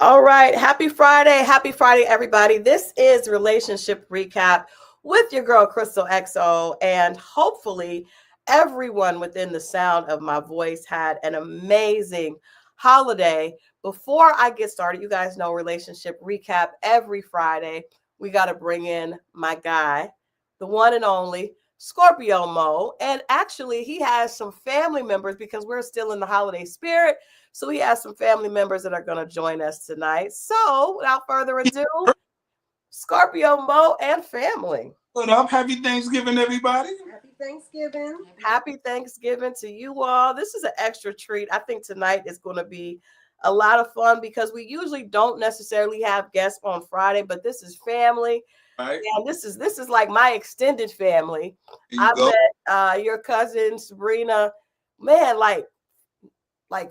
All right. Happy Friday. Happy Friday, everybody. This is Relationship Recap with your girl, Christal XO. And hopefully, everyone within the sound of my voice had an amazing holiday. Before I get started, you guys know Relationship Recap every Friday. We got to bring in my guy, the one and only Scorpio Moe. And actually, he has some family members because we're still in the holiday spirit. So we have some family members that are going to join us tonight. So without further ado, Scorpio Moe and family. What up? Happy Thanksgiving, everybody. Happy Thanksgiving. Happy Thanksgiving to you all. This is an extra treat. I think tonight is going to be a lot of fun because we usually don't necessarily have guests on Friday, but this is family. Right. And this is like my extended family. I met your cousin Sabrina, man, like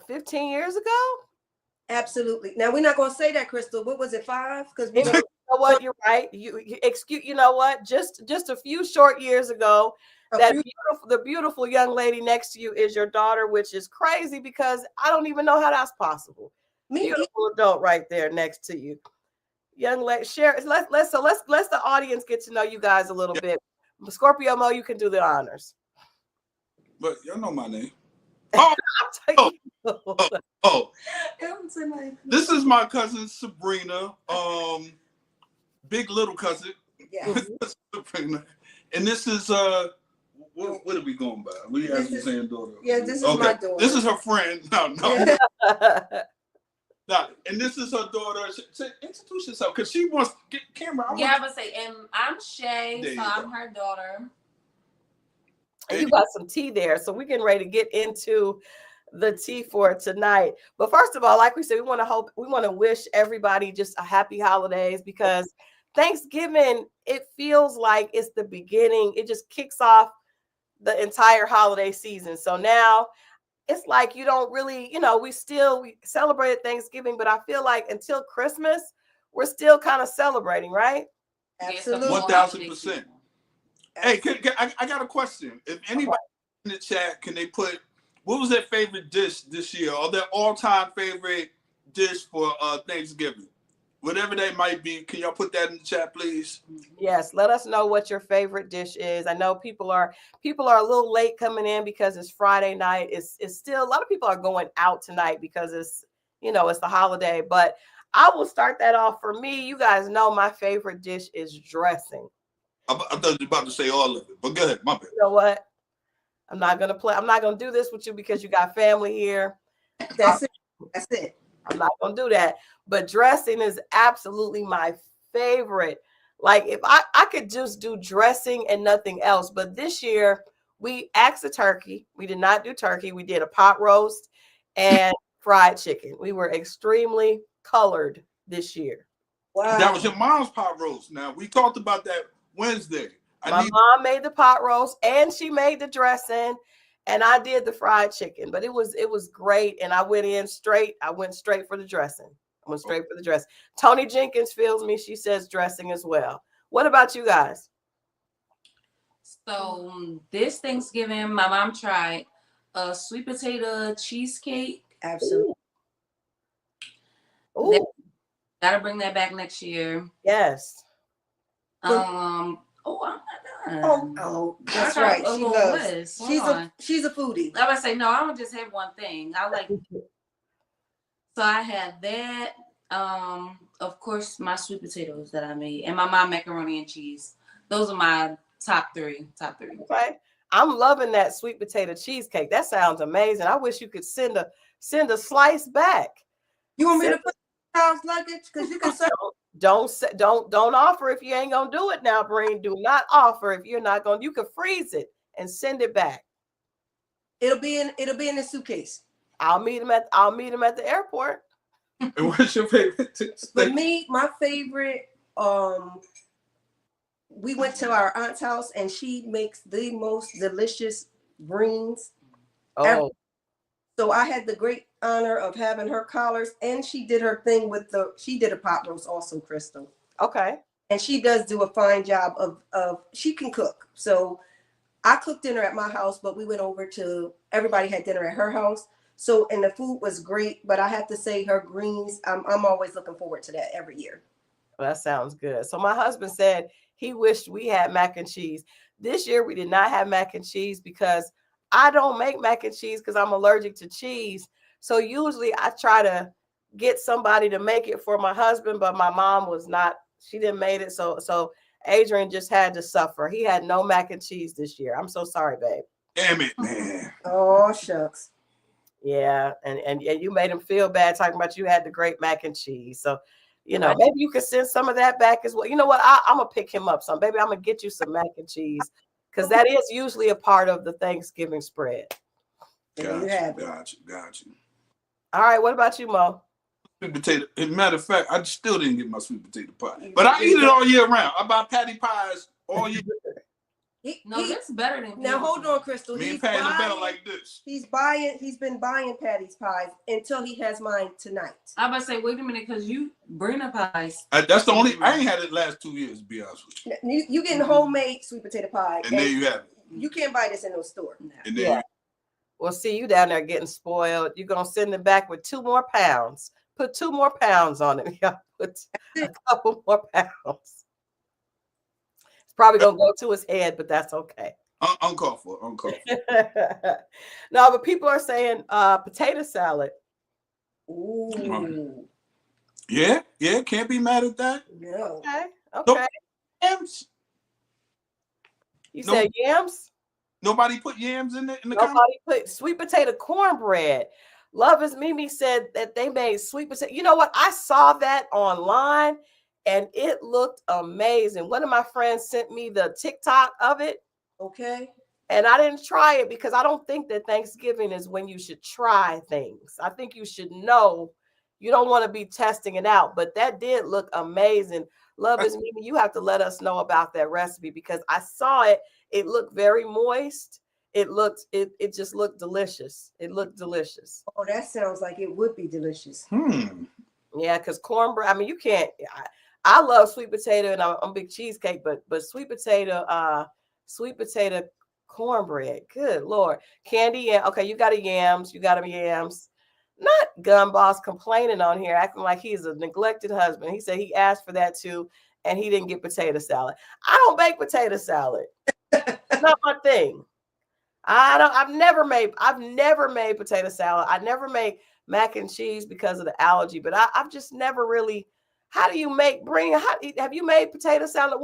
15 years ago. Absolutely. Now we're not going to say that, Christal. What was it, 5? Because you know what, you're right. You excuse. You know what? Just a few short years ago, the beautiful young lady next to you is your daughter, which is crazy because I don't even know how that's possible. Beautiful adult right there next to you, young lady. Share. Let's the audience get to know you guys a little bit. Scorpio Moe, you can do the honors. But y'all know my name. This is my cousin Sabrina, big little cousin. Yes. Sabrina. And this is what are we going by? We have you saying daughter. Yeah, this is my daughter. This is her friend. No. No, and this is her daughter. Introduce yourself because she wants to get camera. I would say, and I'm Shay, so I'm her daughter. And you got some tea there, so we're getting ready to get into the tea for tonight. But first of all, like we said, we want to wish everybody just a happy holidays because Thanksgiving, it feels like it's the beginning. It just kicks off the entire holiday season. So now it's like you don't really, we celebrated Thanksgiving, but I feel like until Christmas, we're still kind of celebrating, right? Absolutely. 1000%. Hey, I got a question. If anybody in the chat, can they put what was their favorite dish this year or their all-time favorite dish for Thanksgiving? Whatever that might be, can y'all put that in the chat, please? Yes, let us know what your favorite dish is. I know people are a little late coming in because it's Friday night. It's still a lot of people are going out tonight because it's the holiday. But I will start that off for me. You guys know my favorite dish is dressing. I thought you were about to say all of it, but go ahead, my bad. You know what? I'm not gonna do this with you because you got family here. That's it. I'm not gonna do that. But dressing is absolutely my favorite. Like if I could just do dressing and nothing else. But this year we axed a turkey. We did not do turkey. We did a pot roast and fried chicken. We were extremely colored this year. Wow. That was your mom's pot roast. Now we talked about that Wednesday. My mom made the pot roast and she made the dressing and I did the fried chicken, but it was great. And I went straight for the dressing. I went straight for the dress. Tony Jenkins feels me. She says dressing as well. What about you guys? So this Thanksgiving, my mom tried a sweet potato cheesecake. Absolutely. Ooh. Gotta bring that back next year. Yes. I'm not done. Oh, that's right. She loves. She's a foodie. I would say no. I don't just have one thing. I like. So I had that. Of course, my sweet potatoes that I made, and my mom macaroni and cheese. Those are my top three. Okay. I'm loving that sweet potato cheesecake. That sounds amazing. I wish you could send a slice back. You want me to put house luggage? Because you can say don't offer if you ain't gonna do it now, Breen. Do not offer if you're not gonna. You can freeze it and send it back. It'll be in the suitcase. I'll meet him at the airport. And what's your favorite? For me, my favorite. We went to our aunt's house and she makes the most delicious greens. Oh. So I had the great honor of having her collars, and she did her thing she did a pot roast also, Christal. Okay. And she does do a fine job of she can cook. So I cooked dinner at my house, but we went over to everybody had dinner at her house. So, and the food was great, but I have to say her greens, I'm always looking forward to that every year. Well, that sounds good. So my husband said he wished we had mac and cheese. This year we did not have mac and cheese because I don't make mac and cheese because I'm allergic to cheese. So usually I try to get somebody to make it for my husband, but my mom was not, she didn't make it. So Adrian just had to suffer. He had no mac and cheese this year. I'm so sorry, babe. Damn it, man. Oh, shucks. Yeah, and you made him feel bad talking about you had the great mac and cheese. So, maybe you could send some of that back as well. You know what? I'm gonna pick him up some. Baby, I'm gonna get you some mac and cheese because that is usually a part of the Thanksgiving spread. Gotcha. All right, what about you, Mo? Sweet potato. As a matter of fact, I still didn't get my sweet potato pie, but I eat it all year round. I buy patty pies all year. That's better than now. Hold on, Crystal. Me and Patty better like this. He's been buying Patty's pies until he has mine tonight. I'm about to say, wait a minute, because you bring up pies. That's the only. I ain't had it last 2 years, to be honest with you. You getting homemade sweet potato pie, and there you have it. You can't buy this in no store. And there you Well, see, you down there getting spoiled. You're gonna send it back with 2 more pounds. Put 2 more pounds on it. Yeah, put a couple more pounds. It's probably gonna go to his head, but that's okay. Uncalled for. No, but people are saying potato salad. Ooh. Yeah, can't be mad at that. No. Okay. Yams. You said yams? Nobody put yams in the Nobody put sweet potato cornbread. Love is Mimi said that they made sweet potato. You know what? I saw that online and it looked amazing. One of my friends sent me the TikTok of it. Okay. And I didn't try it because I don't think that Thanksgiving is when you should try things. I think you should know. You don't want to be testing it out, but that did look amazing. Love is Mimi. You have to let us know about that recipe because I saw it. It looked very moist. It just looked delicious. It looked delicious. Oh, that sounds like it would be delicious. Yeah, because cornbread, I mean, you can't, I love sweet potato and I'm a big cheesecake, but sweet potato cornbread. Good Lord. Candy, yeah. Okay, you got yams. Not Gun Boss complaining on here, acting like he's a neglected husband. He said he asked for that too, and he didn't get potato salad. I don't bake potato salad. It's not my thing. I've never made potato salad. I never make mac and cheese because of the allergy, but I've just never really. How do you make? Have you made potato salad?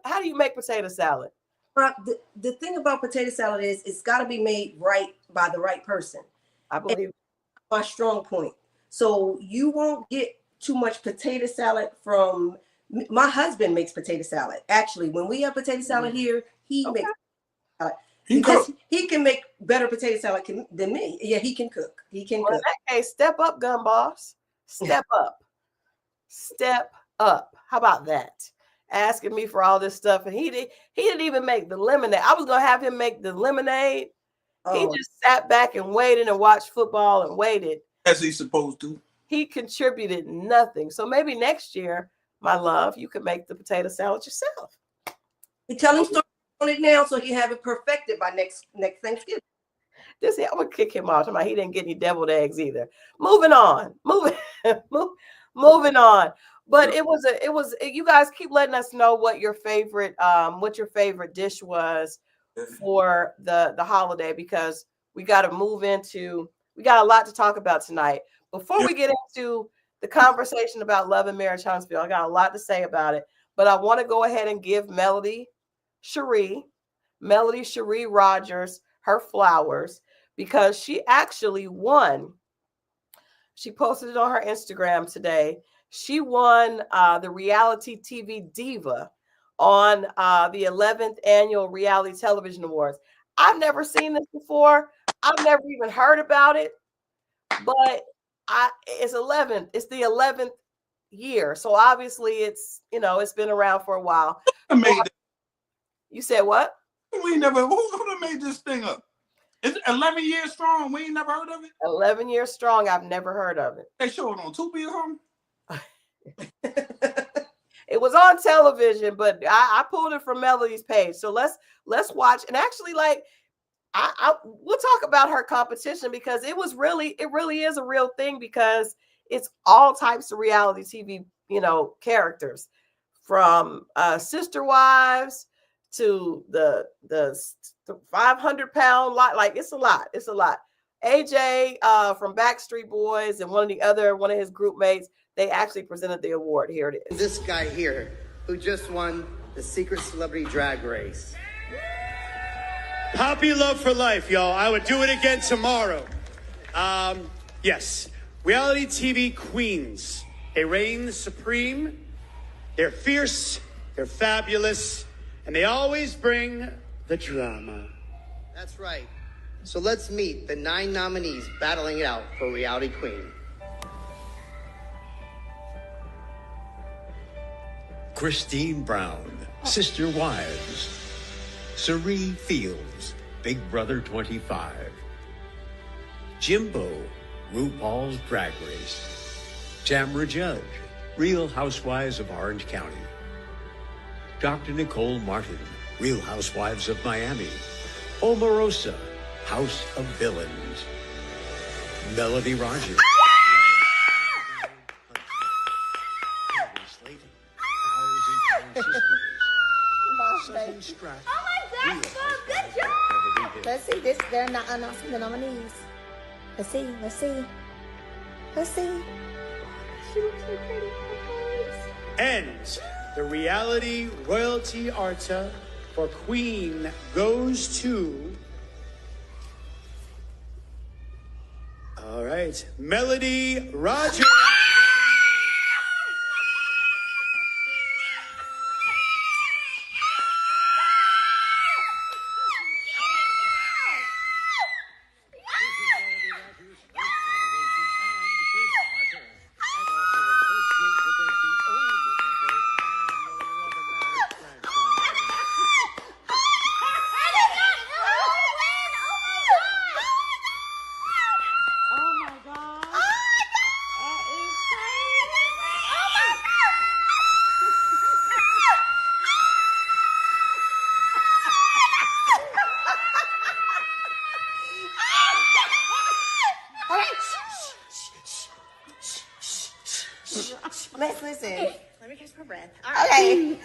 How do you make potato salad? The thing about potato salad is it's got to be made right by the right person. I believe my strong point. So you won't get too much potato salad from. My husband makes potato salad. Actually, when we have potato salad here, he makes salad. Because he can make better potato salad than me. Yeah, he can cook. He can cook. In that case, step up, Gun Boss. Step up. Step up. How about that? Asking me for all this stuff, and he didn't even make the lemonade. I was gonna have him make the lemonade. He just sat back and waited and watched football and waited. As he's supposed to. He contributed nothing. So maybe next year, my love, you could make the potato salad yourself. You tell him story on it now so he have it perfected by next Thanksgiving. I'm gonna kick him off. He didn't get any deviled eggs either. Moving on. Moving on. But it was you guys keep letting us know what your favorite dish was for the holiday, because we got a lot to talk about tonight. Before we get into the conversation about love and marriage, Huntsville, I got a lot to say about it, but I want to go ahead and give Melody Cherie Rogers her flowers because she actually won. She posted it on her Instagram today. She won the Reality TV Diva on the 11th Annual Reality Television Awards. I've never seen this before. I've never even heard about it, but it's 11th. It's the 11th year. So obviously it's been around for a while. You said what? We never, who made this thing up? It's 11 years strong. We ain't never heard of it? 11 years strong. I've never heard of it. They show it on Tubi or something? It was on television, but I pulled it from Melody's page. So let's watch. And actually, we'll talk about her competition because it really is a real thing because it's all types of reality TV, characters from Sister Wives to the 500-pound lot. Like it's a lot. AJ from Backstreet Boys and one of his group mates, they actually presented the award. Here it is. This guy here who just won the Secret Celebrity Drag Race. Poppy love for life, y'all. I would do it again tomorrow. Yes, reality TV queens. They reign supreme. They're fierce, they're fabulous, and they always bring the drama. That's right. So let's meet the 9 nominees battling it out for Reality Queen. Christine Brown, Sister Wives. Cerie Fields, Big Brother 25. Jimbo, RuPaul's Drag Race. Tamra Judge, Real Housewives of Orange County. Dr. Nicole Martin, Real Housewives of Miami. Omarosa, House of Villains. Melody Rogers. Oh my gosh, Bob, good job! Let's see, they're not announcing the nominees. Let's see. She looks so pretty. And the reality royalty Arta for Queen goes to... All right, Melody Rogers. Let's listen. Okay, let me catch my breath. All right. Okay.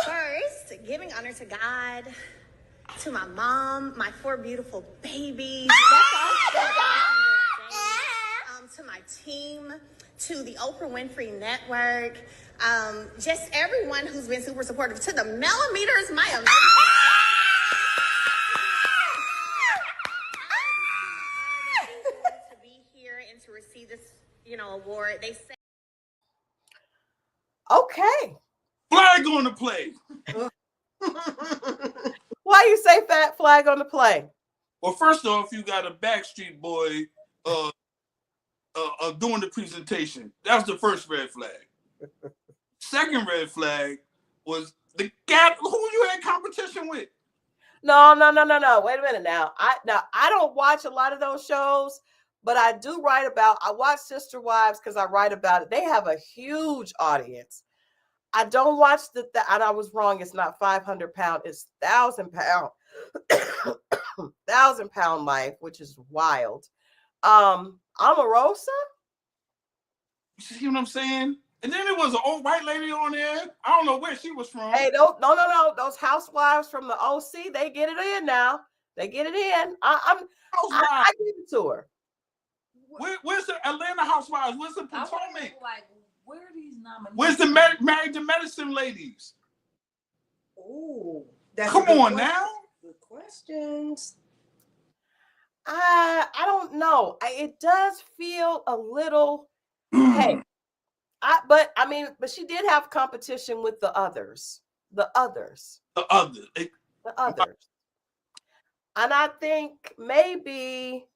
First, giving honor to God, to my mom, my 4 beautiful babies. To my team, to the Oprah Winfrey Network, just everyone who's been super supportive. To the Millimeters, my amazing. To be here and to receive this, award. They say. Okay. Flag on the play. Why you say fat flag on the play? Well, first off, you got a Backstreet Boy doing the presentation. That was the first red flag. Second red flag was the guy who you had competition with. No. Wait a minute now. I don't watch a lot of those shows, but I watch Sister Wives because I write about it. They have a huge audience. I don't watch and I was wrong. It's not 500-pound. It's 1,000-pound. 1,000-pound life, which is wild. Omarosa? You see what I'm saying? And then there was an old white lady on there. I don't know where she was from. Hey, no. Those housewives from the OC, they get it in now. They get it in. I give it to her. Where's the Atlanta Housewives? Where's the Potomac? Where are these nominees? Where's the Married to Medicine ladies? Oh, come on now. Good questions. I don't know. It does feel a little. Hey, but she did have competition with the others. And I think maybe,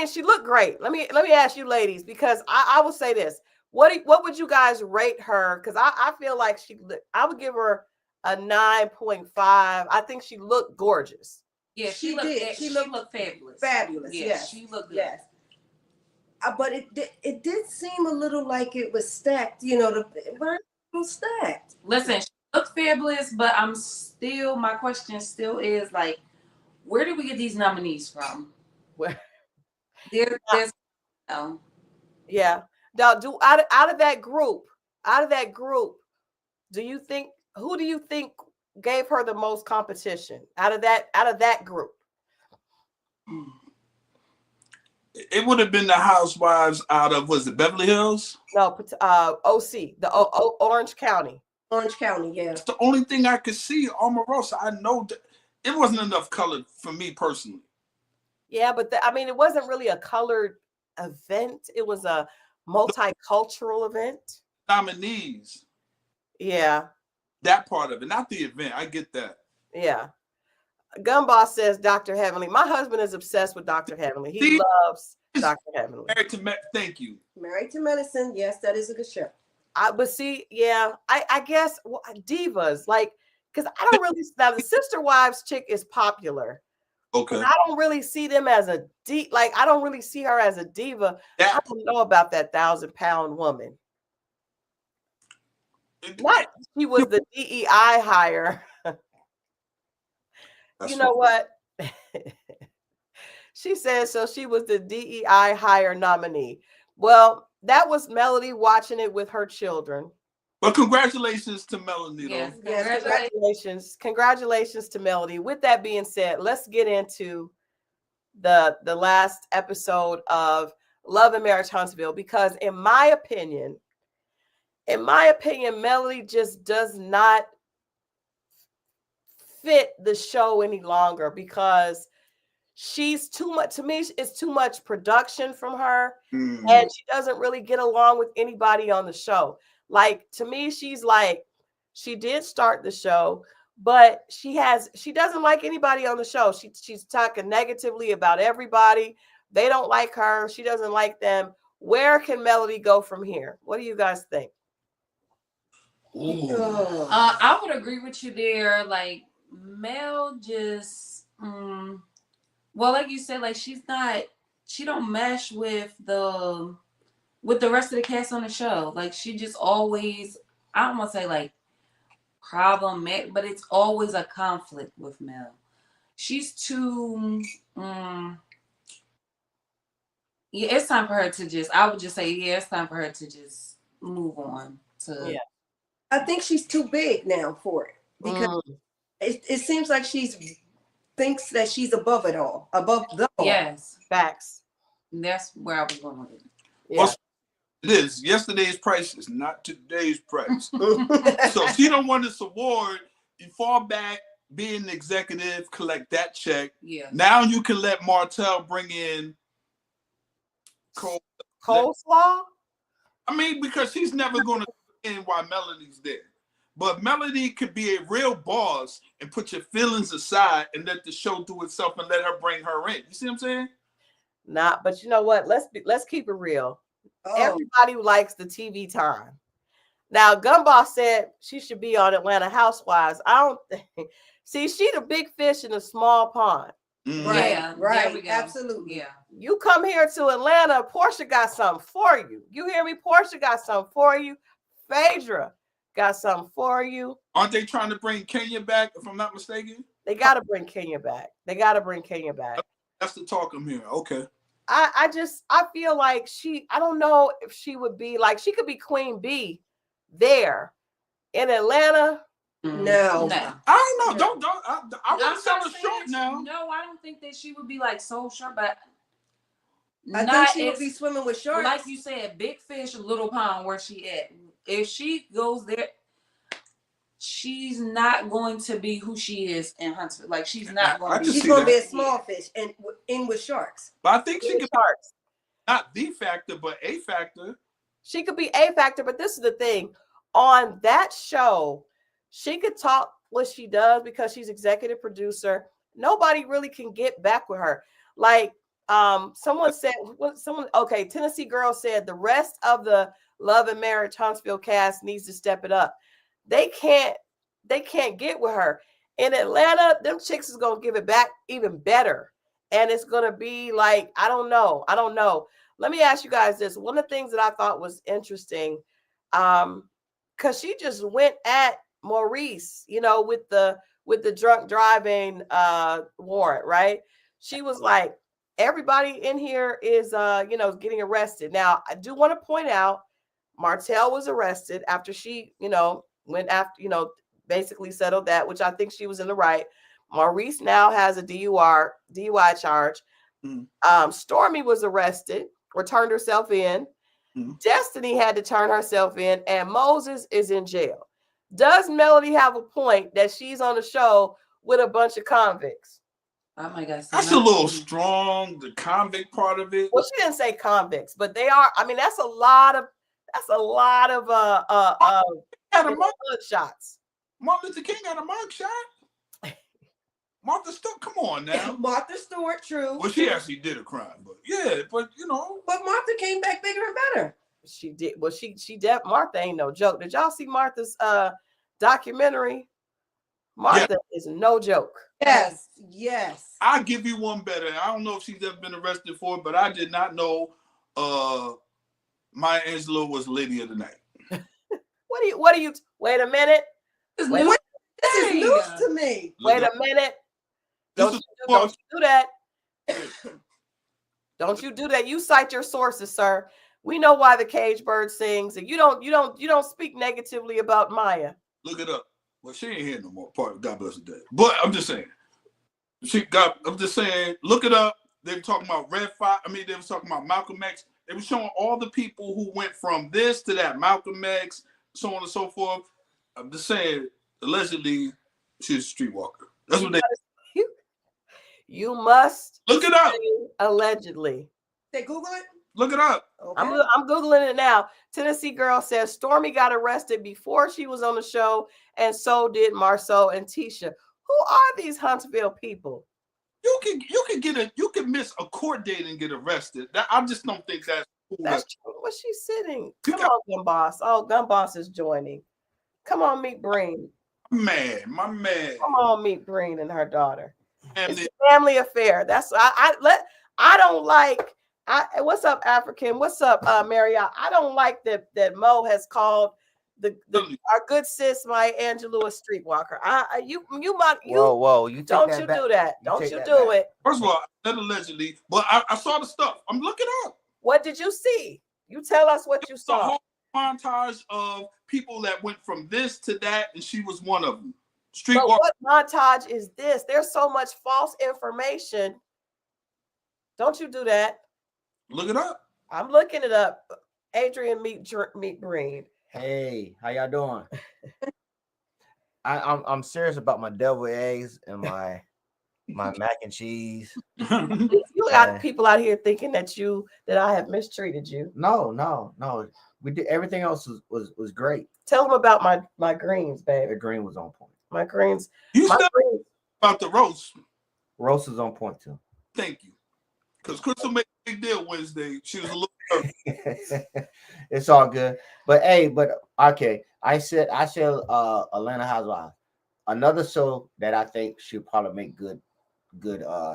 she looked great. Let me ask you ladies, because I will say this. What would you guys rate her? Because I feel like I would give her a 9.5. I think she looked gorgeous. Yeah, she looked fabulous. Fabulous, yeah, yes. She looked good. Yes. But it did seem a little like it was stacked, the stacked. Listen, she looked fabulous, but my question still is like, Where did we get these nominees from? Where? There's Yeah. Now, out of that group, do you think who do you think gave her the most competition out of that group? It would have been the housewives out of, was it Beverly Hills? No, OC, the Orange County. Orange County, yeah. That's the only thing I could see. Omarosa, I know that it wasn't enough color for me personally. Yeah, but I mean, it wasn't really a colored event. It was a multicultural event. Nominees. Yeah. That part of it, not the event. I get that. Yeah. Gumboss says Dr. Heavenly. My husband is obsessed with Dr. Heavenly. He loves Dr. Heavenly. Thank you. Married to Medicine. Yes, that is a good show. But see, yeah, I guess divas, like, because I don't really, now the Sister Wives chick is popular. Okay. I don't really see them as a I don't really see her as a diva. I don't know about that 1,000-pound woman. Not she was the DEI hire. You know what? She says so. She was the DEI hire nominee. Well, that was Melody watching it with her children. But congratulations to Melody. Yes, congratulations to Melody. With that being said, let's get into the last episode of Love and Marriage Huntsville, because in my opinion, Melody just does not fit the show any longer, because she's too much, to me, it's too much production from her, and she doesn't really get along with anybody on the show. Like, to me, she's like, she did start the show, but she doesn't like anybody on the show. She's talking negatively about everybody. They don't like her. She doesn't like them. Where can Melody go from here? What do you guys think? I would agree with you there. Like, Mel just, well, like you said, like she don't mesh with the rest of the cast on the show. Like, she just always, I don't want to say like problematic, but it's always a conflict with Mel. She's too, yeah, it's time for her to just, I would just say, yeah, it's time for her to just move on to. Yeah. I think she's too big now for it, because it seems like thinks that she's above it all, above the all. Yes, facts. That's where I was going with it. Yeah. Well, it is. Yesterday's price is not today's price. So if she don't want this award, you fall back, be an executive, collect that check. Yeah. Now you can let Martell bring in coleslaw. I mean, because she's never going to in while Melody's there. But Melody could be a real boss and put your feelings aside and let the show do itself and let her bring her in. You see what I'm saying? But you know what? Let's keep it real. Everybody likes the TV time. Now, Gumball said she should be on Atlanta Housewives. I don't think. See, she the big fish in a small pond. Right, Yeah, right, absolutely. Yeah. You come here to Atlanta, Portia got something for you. You hear me? Portia got something for you. Phaedra got something for you. Aren't they trying to bring Kenya back, if I'm not mistaken? They got to bring Kenya back. That's the talk I'm hearing. Okay. I feel like I don't know if she would be like, she could be Queen Bee there in Atlanta. No. I don't know. Don't. I want to sell her short now. No, I don't think that she would be like so short, but I think she would be swimming with sharks. Like you said, big fish, little pond, where she at. If she goes there, she's not going to be who she is in Huntsville. Like, she's not going to be. She's going to be a small fish and in with sharks. But I think she could sharks. Not the factor, but a factor. She could be a factor, but this is the thing. On that show, she could talk what she does because she's executive producer. Nobody really can get back with her. Like, someone said, Tennessee Girl said the rest of the Love and Marriage Huntsville cast needs to step it up. They can't get with her. In Atlanta, them chicks is gonna give it back even better. And it's gonna be like, I don't know. Let me ask you guys this. One of the things that I thought was interesting, because she just went at Maurice, with the with the drunk driving warrant, right? She was like, everybody in here is getting arrested. Now, I do want to point out Martell was arrested after she, went after, basically settled that, which I think she was in the right. Maurice now has a DUI charge. Stormy was arrested or turned herself in. Destiny had to turn herself in, and Moses is in jail. Does Melody have a point that she's on the show with a bunch of convicts? Oh my God. That's a little strong, the convict part of it. Well, she didn't say convicts, but they are. I mean, that's a lot of shots. Martin Luther King got a mugshot. Martha Stewart, come on now. Martha Stewart, true. Well, she actually did a crime, but But Martha came back bigger and better. She did. Well, Martha ain't no joke. Did y'all see Martha's documentary? Martha is no joke. Yes. I'll give you one better. I don't know if she's ever been arrested for it, but I did not know Maya Angelou was Lady of the Night. What do you wait a minute? This is news to me. Wait a minute. Don't you do that. Don't you do that. You cite your sources, sir. We know why the cage bird sings, and you don't speak negatively about Maya. Look it up. Well, she ain't here no more. Part of God bless her dead. But I'm just saying. Look it up. They were talking about they were talking about Malcolm X. They were showing all the people who went from this to that, Malcolm X, so on and so forth. I'm just saying, allegedly, she's a streetwalker. That's what they. You must look it up. Allegedly. They Google it. Look it up. Okay. I'm Googling it now. Tennessee girl says Stormy got arrested before she was on the show, and so did Marceau and Tisha. Who are these Huntsville people? You can miss a court date and get arrested. I just don't think that's cool. That's true. Where's she sitting? Come on, Gun Boss. Oh, Gun Boss is joining. Come on, meet Breen. My man. Come on, meet Breen and her daughter. Family. It's a family affair. That's I don't like. What's up, African? What's up, Marriott? I don't like that Mo has called our good sis Maya Angelou a streetwalker. Whoa, you don't you do that. Don't you do it. First of all, not allegedly, but I saw the stuff. I'm looking up. What did you see? You tell us what you saw. The whole montage of people that went from this to that, and she was one of them. But what montage is this? There's so much false information. Don't you do that. Look it up. I'm looking it up. Adrian, meet Breen. Hey, how y'all doing? I'm serious about my deviled eggs and my mac and cheese. You got people out here thinking that I have mistreated you. No. We did everything else was great. Tell them about my greens, babe. The green was on point. My greens. About the roast. Roast is on point too. Thank you. Because Crystal made a big deal Wednesday. She was a little nervous. It's all good. But okay. I said Atlanta Housewives. Another show that I think should probably make good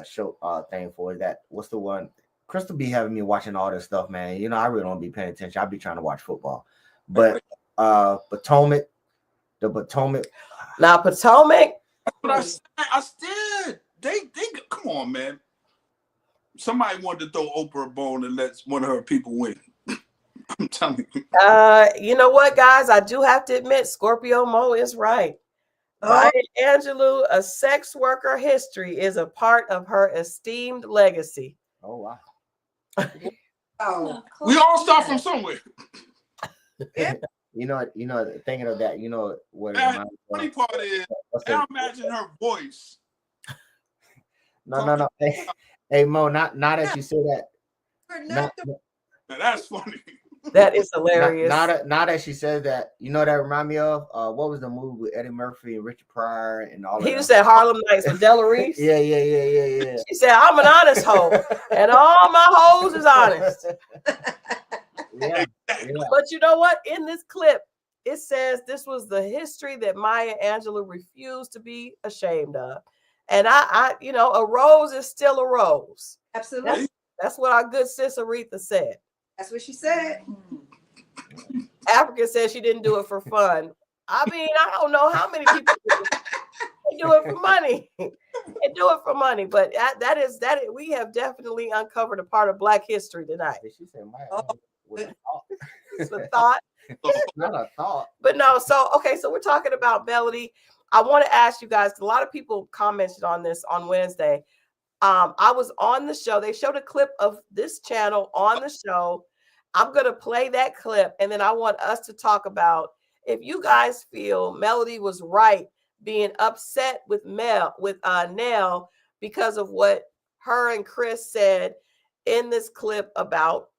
show thing for is that what's the one? Crystal be having me watching all this stuff, man. You know, I really don't be paying attention. I be trying to watch football. But Potomac. Now Potomac. But I said they come on, man. Somebody wanted to throw Oprah a bone and let one of her people win. I'm telling you. You know what, guys? I do have to admit, Scorpio Moe is right. Maya Angelou, a sex worker history is a part of her esteemed legacy. Oh wow. We all start from somewhere. You know, thinking of that, what the funny part is, I imagine her voice. No. Hey Mo, not that you say that. That's funny. That is hilarious. Not that she says that. You know that remind me of what was the movie with Eddie Murphy and Richard Pryor and all that? He said Harlem Nights with Della Reese. Yeah. She said, I'm an honest hoe, and all my hoes is honest. Yeah. But you know what? In this clip, it says this was the history that Maya Angelou refused to be ashamed of. And I a rose is still a rose. Absolutely. That's what our good sis Aretha said. That's what she said. Africa said she didn't do it for fun. I mean, I don't know how many people do it for money. They do it for money. But that is we have definitely uncovered a part of Black history tonight. She said, It's a thought. Not a thought. But no, so okay, so we're talking about Melody. I want to ask you guys, 'cause a lot of people commented on this on Wednesday. I was on the show. They showed a clip of this channel on the show. I'm gonna play that clip, and then I want us to talk about if you guys feel Melody was right being upset with Nell because of what her and Chris said in this clip about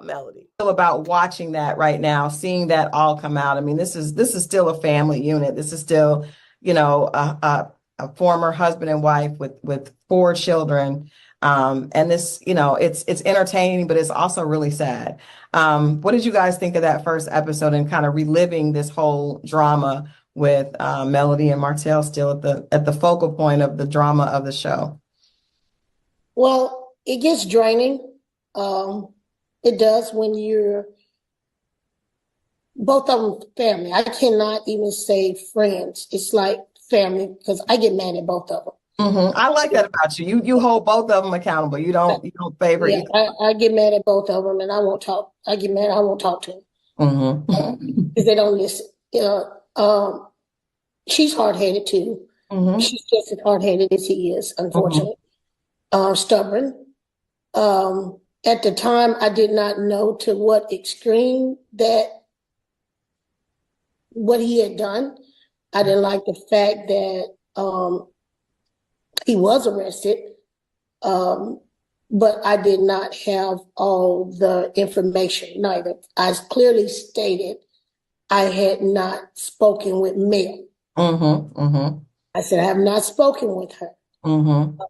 Melody. About watching that right now, seeing that all come out. I mean, this is still a family unit. This is still, you know, a former husband and wife with 4 children. And this, you know, it's entertaining, but it's also really sad. What did you guys think of that first episode and kind of reliving this whole drama with Melody and Martell still at the focal point of the drama of the show? Well, it gets draining. It does when you're both of them family. I cannot even say friends. It's like family because I get mad at both of them. Mm-hmm. I like that about you. You hold both of them accountable. You don't favor yeah, either. I get mad at both of them, and I won't talk. I get mad. I won't talk to them because they don't listen. She's hard-headed too. Mm-hmm. She's just as hard-headed as he is, unfortunately. Mm-hmm. Stubborn. At the time, I did not know to what extreme that what he had done. I didn't like the fact that he was arrested, but I did not have all the information neither. I clearly stated I had not spoken with Mel. Mm-hmm, mm-hmm. I said I have not spoken with her. Mm-hmm.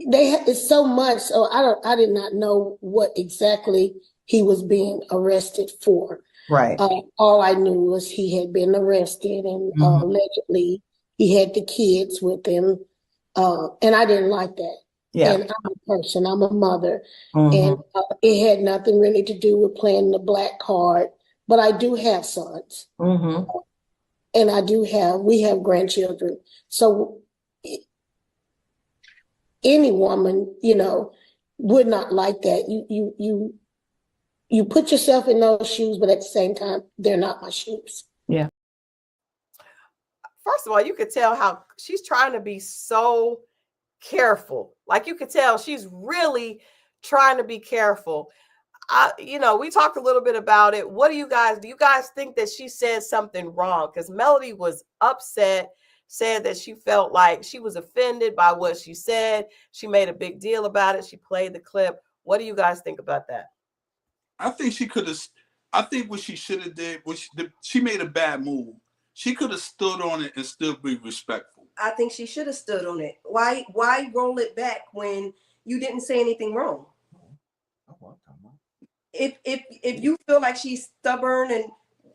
It's so much, so I did not know what exactly he was being arrested for. Right. All I knew was he had been arrested and allegedly he had the kids with him. And I didn't like that. Yeah. And I'm a person, I'm a mother. And it had nothing really to do with playing the black card. But I do have sons. And we have grandchildren. So any woman, you know, would not like that. You put yourself in those shoes, but at the same time, they're not my shoes. Yeah. First of all, you could tell how she's trying to be so careful. Like you could tell she's really trying to be careful. You know, we talked a little bit about it. Do you guys think that she said something wrong? Because Melody was upset, said that she felt like she was offended by what she said. She made a big deal about it. She played the clip. What do you guys think about that? I think she could have. I think what she should have did was she made a bad move. She could have stood on it and still be respectful. I think she should have stood on it. Why roll it back when you didn't say anything wrong? If you feel like she's stubborn, and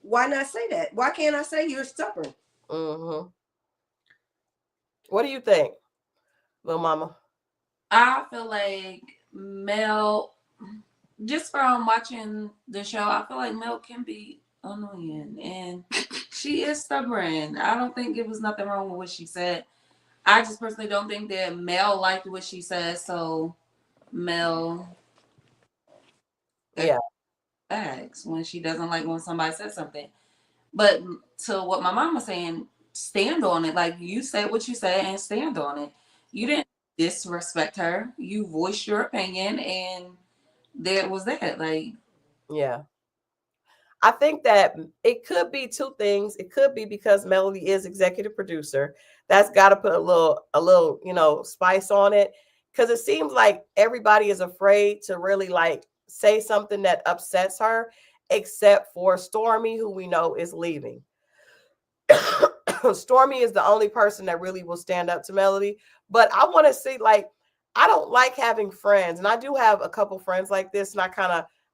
why not say that? Why can't I say you're stubborn? Mm-hmm. What do you think, little mama? I feel like Mel, just from watching the show, I feel like Mel can be annoying, and she is stubborn. I don't think it was nothing wrong with what she said. I just personally don't think that Mel liked what she said, so Mel acts when she doesn't like when somebody says something. But to what my mom was saying, stand on it. Like, you said what you said and stand on it. You didn't disrespect her. You voiced your opinion, and there was that. Like, yeah. I think that it could be two things. It could be because Melody is executive producer. That's got to put a little, you know, spice on it. Because it seems like everybody is afraid to really like say something that upsets her, except for Stormy, who we know is leaving. Stormy is the only person that really will stand up to Melody. But I want to see, like, I don't like having friends. And I do have a couple friends like this, and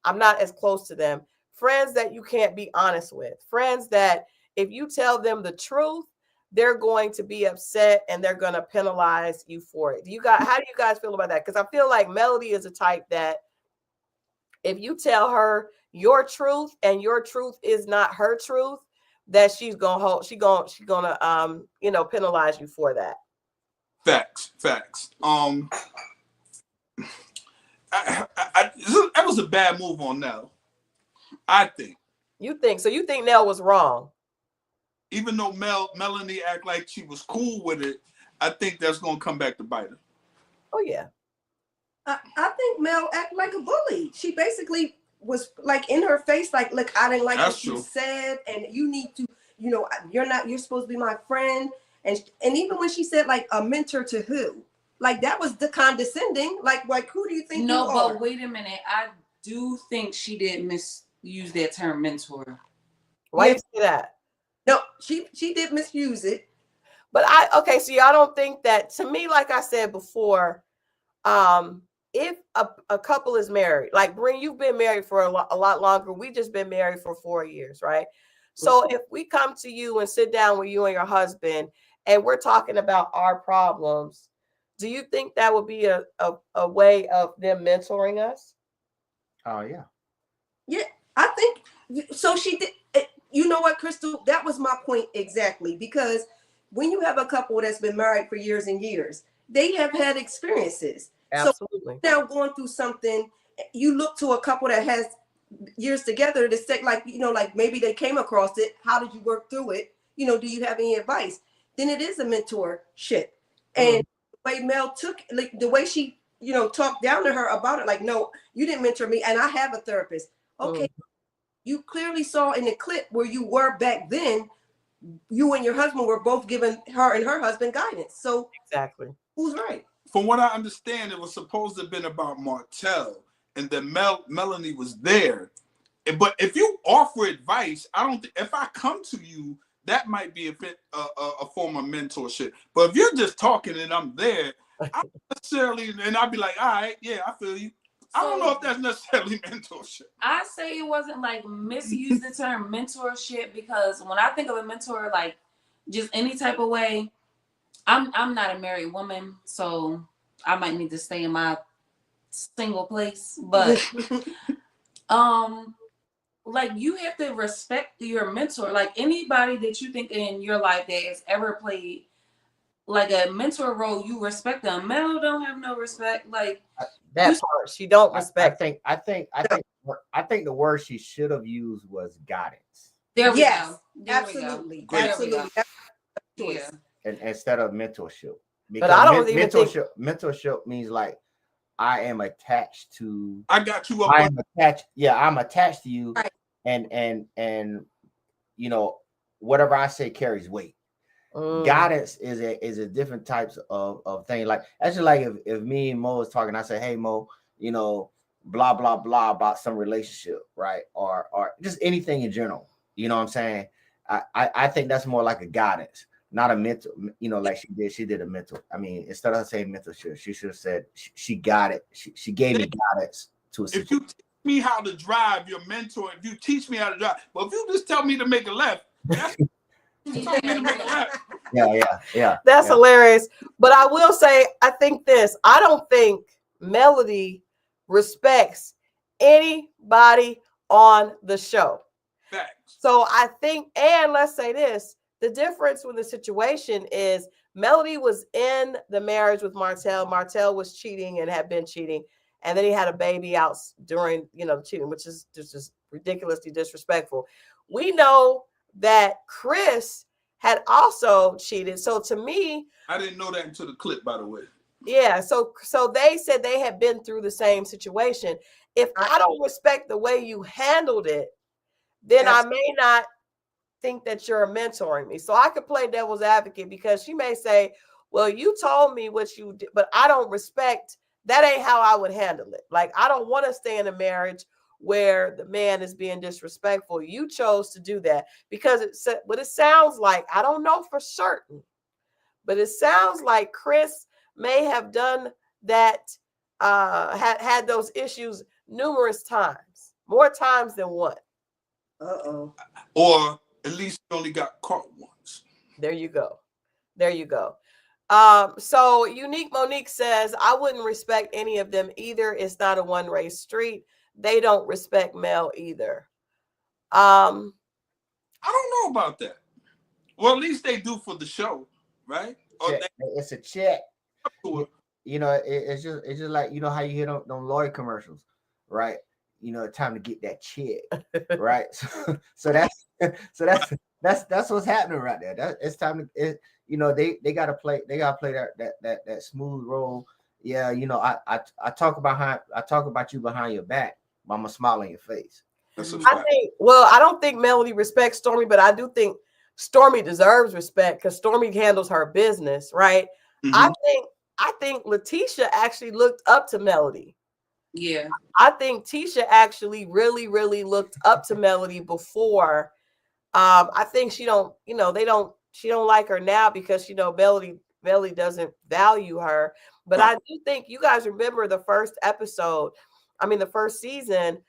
I'm not as close to them. Friends that you can't be honest with. Friends that if you tell them the truth, they're going to be upset and they're going to penalize you for it. How do you guys feel about that? Because I feel like Melody is a type that if you tell her your truth and your truth is not her truth, that she's gonna penalize you for that. Facts. That was a bad move on Nell. I think. You think Nell was wrong? Even though Melanie act like she was cool with it, I think that's gonna come back to bite her. Oh yeah. I think Mel acted like a bully. She basically was like in her face, like, look, I didn't like what you said, and you need to, you're supposed to be my friend. And even when she said like a mentor to who, like that was the condescending. Like who do you think you are? But wait a minute. I do think she did misuse that term mentor. Why you say that? No, she did misuse it. But so y'all don't think that, to me, like I said before, if a couple is married, like Breen, you've been married for a lot longer. We just been married for 4 years, right? So if we come to you and sit down with you and your husband and we're talking about our problems, do you think that would be a way of them mentoring us? Oh yeah. Yeah, I think so. She did. You know what, Crystal? That was my point exactly, because when you have a couple that's been married for years and years, they have had experiences. Absolutely. So now going through something, you look to a couple that has years together to say, like, like maybe they came across it. How did you work through it? Do you have any advice? Then it is a mentorship. And the way Mel took, like the way she, talked down to her about it, like, no, you didn't mentor me, and I have a therapist. Okay. You clearly saw in the clip where you were back then, you and your husband were both giving her and her husband guidance. So exactly, who's right? From what I understand, it was supposed to have been about Martell, and then Melanie was there. But if you offer advice, I don't think, if I come to you, that might be a form of mentorship. But if you're just talking and I'm there, I don't necessarily, and I'd be like, all right, yeah, I feel you. I don't know if that's necessarily mentorship. I say it wasn't like misuse the term mentorship, because when I think of a mentor, like just any type of way, I'm not a married woman, so I might need to stay in my single place. But like you have to respect your mentor. Like anybody that you think in your life that has ever played like a mentor role, you respect them. Mel don't have no respect. Like that part, she don't respect. I think the word she should have used was guidance. There we yes, go. There absolutely, we go. absolutely. Yeah. And instead of mentorship, because but I don't even think mentorship means like I am attached to. I got you. I'm attached. Yeah, I'm attached to you, right. and whatever I say carries weight. Guidance is a different types of thing. Like actually, like if me and Mo is talking, I say, hey Mo, blah blah blah about some relationship, right? Or just anything in general. You know what I'm saying? I think that's more like a guidance, not a mental. Like she did a mental. I mean, instead of saying mentorship, she should have said she got it. She gave me guidance to a situation. If you teach me how to drive, your mentor. If you teach me how to drive, but if you just tell me to make a left, that's yeah. That's hilarious. But I will say, I think this. I don't think Melody respects anybody on the show. Facts. So I think, and let's say this, the difference with the situation is Melody was in the marriage with Martell. Martell was cheating and had been cheating. And then he had a baby out during, the cheating, which is just ridiculously disrespectful. We know that Chris had also cheated. So to me, I didn't know that until the clip, by the way. Yeah. So they said they had been through the same situation. If I don't respect the way you handled it, then I may not think that you're mentoring me. So I could play devil's advocate, because she may say, well, you told me what you did, but I don't respect, that ain't how I would handle it. Like, I don't want to stay in a marriage where the man is being disrespectful. You chose to do that because it sounds like, I don't know for certain, but it sounds like Chris may have done that, had those issues numerous times, more times than one. Or at least he only got caught once. There you go. So Unique Monique says, I wouldn't respect any of them either. It's not a one-way street. They don't respect Mel either. I don't know about that. Well, at least they do for the show, right? It's a check. You know, it's just like, you know how you hear them lawyer commercials, right? You know, time to get that check, right? So that's what's happening right there. It's time to, you know, they gotta play that smooth role. Yeah, you know, I talk about you behind your back, but I'm gonna smile on your face. I don't think Melody respects Stormy, but I do think Stormy deserves respect because Stormy handles her business, right? Mm-hmm. I think Letitia actually looked up to Melody. Yeah. I think Tisha actually really, really looked up to Melody before. I think she don't like her now because, you know, Melody doesn't value her. But I do think you guys remember the first season,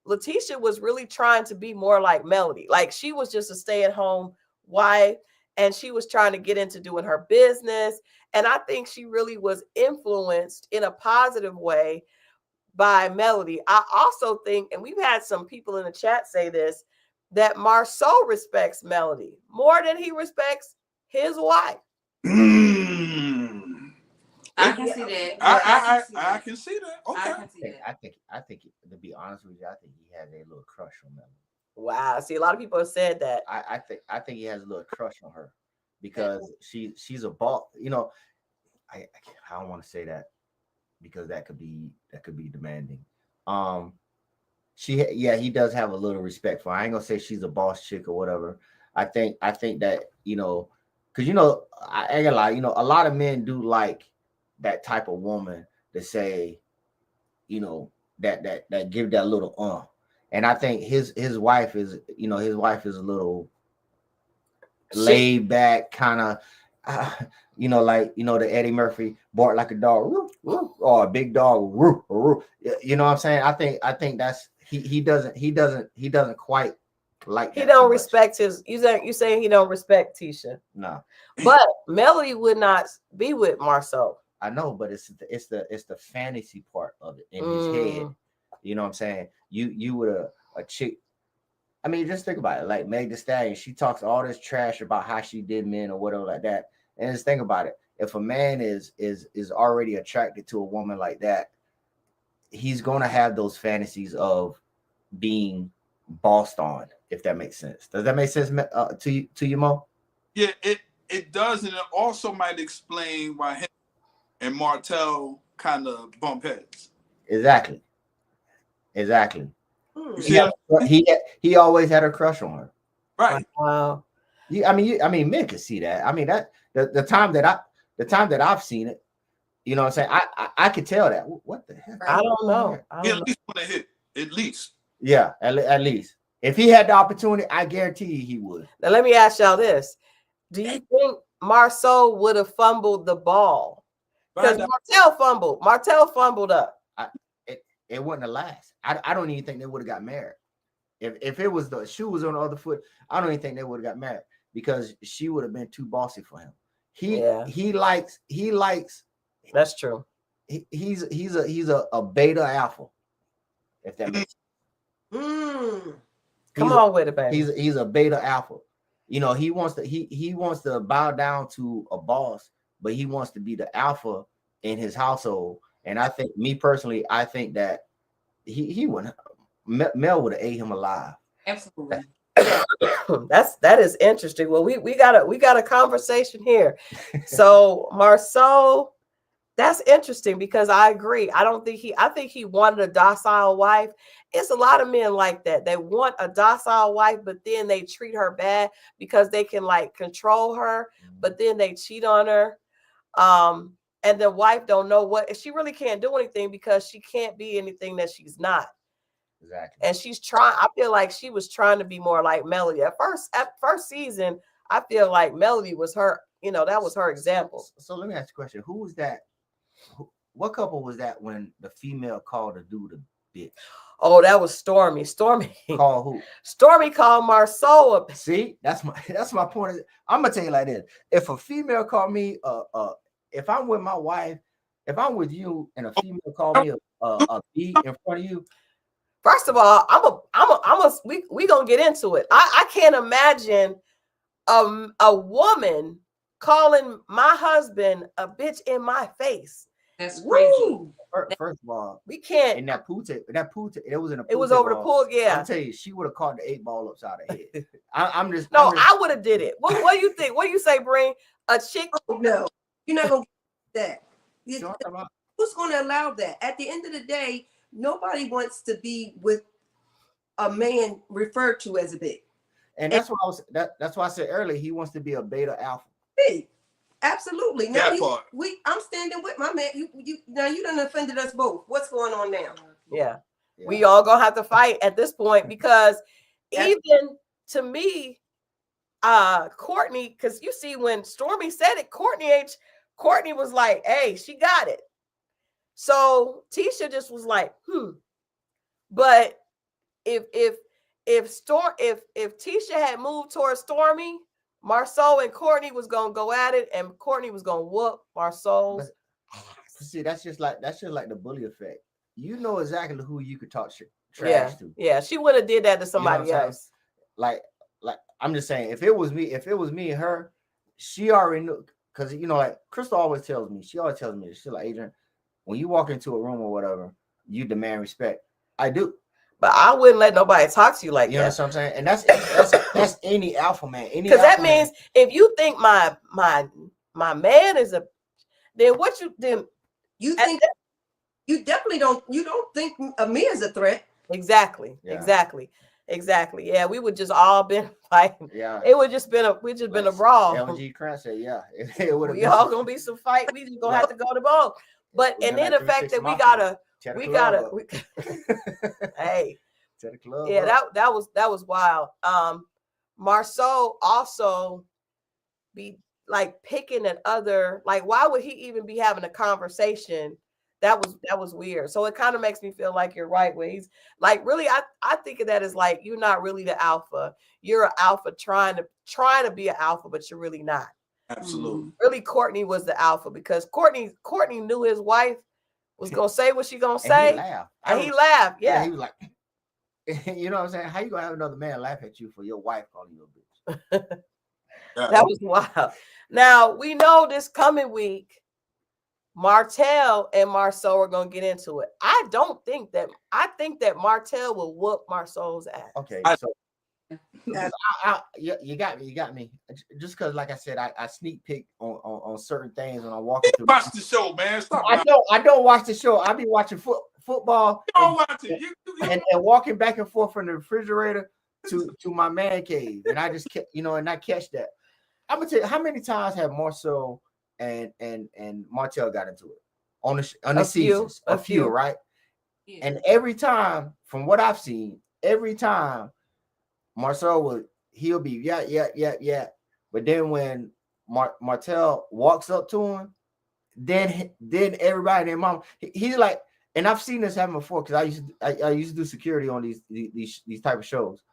Letitia was really trying to be more like Melody. Like, she was just a stay-at-home wife and she was trying to get into doing her business. And I think she really was influenced in a positive way by Melody. I also think, and we've had some people in the chat say this, that Marceau respects Melody more than he respects his wife. I can see that. I can see that. Okay. I think to be honest with you, I think he has a little crush on Melody. Wow. See, a lot of people have said that. I think he has a little crush on her because she's a ball. You know, I don't want to say that because that could be demanding. He does have a little respect for her. I ain't gonna say she's a boss chick or whatever. I think that, you know, because, you know, I ain't gonna lie, you know, a lot of men do like that type of woman to say, you know, that give that little and I think his wife is a little laid back, kind of you know, like, you know, the Eddie Murphy bark like a dog, woof, woof, or a big dog, woof, woof. You know what I'm saying? I think that's he doesn't quite like. He don't respect his. You saying he don't respect Tisha? No, but Melody would not be with Marceau. I know, but it's the fantasy part of it in his head. You know what I'm saying? You would a chick. I mean, just think about it. Like Meg Thee Stallion, she talks all this trash about how she did men or whatever like that. And just think about it. If a man is already attracted to a woman like that, he's gonna have those fantasies of being bossed on. If that makes sense. Does that make sense to you, Mo? Yeah, it does, and it also might explain why him and Martell kind of bump heads. Exactly. He always had a crush on her. Right. Wow. I mean, men can see that. I mean, that the time that I've seen it, you know what I'm saying? I could tell that. What the heck? I don't know. He at least want to hit. At least. Yeah, at least. If he had the opportunity, I guarantee you he would. Now let me ask y'all this. Do you think Marceau would have fumbled the ball? Because Martell fumbled up. It wouldn't have lasted. I don't even think they would have got married. If it was the shoe was on the other foot, I don't even think they would have got married because she would have been too bossy for him. He likes. That's true. He's a beta alpha. If that makes sense. Come on with it, baby. He's a beta alpha. You know, he wants to bow down to a boss, but he wants to be the alpha in his household. And I think, me personally, I think that he wouldn't. Mel would have ate him alive. Absolutely. That is interesting. Well, we got a conversation here. So Marceau, that's interesting because I agree. I think he wanted a docile wife. It's a lot of men like that. They want a docile wife, but then they treat her bad because they can like control her, but then they cheat on her. And the wife don't know what she really can't do anything because she can't be anything that she's not. Exactly. And she's trying. I feel like she was trying to be more like Melody at first season. I feel like Melody was her. You know, that was her example. So let me ask you a question: who was that? What couple was that when the female called the dude a bitch? Oh, that was Stormy. Stormy called who? Stormy called Marceau a. See, that's my point. I'm gonna tell you like this: if a female called me if I'm with my wife, if I'm with you, and a female called me a B in front of you. First of all, I'm we gonna get into it. I can't imagine a woman calling my husband a bitch in my face. That's crazy. First of all, we can't. And that pool tape, it was in a pool. It was over the pool. Yeah, I'm telling you, she would have caught the 8 ball upside her head. I would have did it. What do you think? What do you say, Breen? A chick? Oh, no, you're not gonna get that. Who's gonna allow that? At the end of the day, nobody wants to be with a man referred to as a bitch. And that's why that's why I said earlier he wants to be a beta alpha. Hey, absolutely. Now I'm standing with my man. You done offended us both. What's going on now? Yeah. We all gonna have to fight at this point because even to me, Courtney, because you see when Stormy said it, Courtney was like, hey, she got it. So Tisha just was like, But if Tisha had moved towards Stormy, Marsau and Courtney was gonna go at it, and Courtney was gonna whoop Marsau. See, that's just like the bully effect. You know exactly who you could talk trash to. Yeah, she would have did that to somebody else. Like I'm just saying, if it was me and her, she already knew. Because like Christal always tells me, she's like, Adrian, when you walk into a room or whatever, you demand respect. I do. But I wouldn't let nobody talk to you like that. You know what I'm saying? And that's any alpha man. Because that means if you think my man is then you think you definitely don't think of me as a threat. Exactly. Yeah, we would just all been fighting. Yeah, it would just been a brawl. LG Krantz said, we all gonna be some fight. We just gonna have to go to both. But and then the fact that we gotta hey, that was wild. Marsau also be like picking at other, like, why would he even be having a conversation? That was weird. So it kind of makes me feel like you're right when he's like, really, I think of that as like, you're not really the alpha. You're an alpha trying to be an alpha, but you're really not. Absolutely. Really, Courtney was the alpha because Courtney knew his wife was gonna say what she gonna say. And he laughed. Yeah. He was like, you know what I'm saying? How you gonna have another man laugh at you for your wife calling you a bitch? That was wild. Now we know this coming week, Martell and Marsau are gonna get into it. I think that Martell will whoop Marsau's ass. Okay, so you got me. Just because, like I said, I sneak peek on certain things when I'm walking through. Watch the show, man. Stop. I don't watch the show. I be watching football. You don't watch it. And walking back and forth from the refrigerator to my man cave, and I just and I catch that. I'm gonna tell you how many times have Marsau and Martell got into it on the seasons. A few, right? Yeah. And every time, from what I've seen, every time Marsau he'll be yeah. But then when Martell walks up to him, then everybody and mom, he's like, and I've seen this happen before because I used to do security on these type of shows.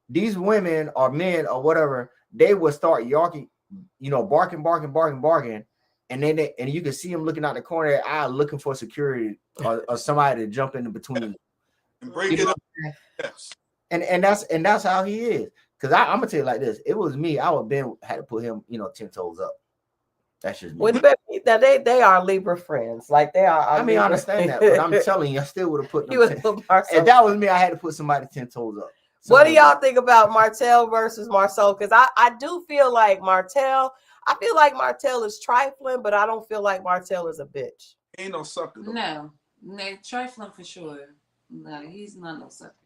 These women or men or whatever, they would start yarking, barking, and then you can see them looking out the corner of their eye looking for security or somebody to jump in between them. And break it up. Yes. And that's how he is. Because I'm gonna tell you like this: it was me, I would have had to put him, 10 toes up. That's just me. Now they are Libra friends, like they are. I understand that, but I'm telling you, I still would have put them. If that was me, I had to put somebody 10 toes up. What do y'all think about Martell versus Marsau? Because I do feel like Martell is trifling, but I don't feel like Martell is a bitch. Ain't no sucker. No, trifling for sure. No, he's not no sucker.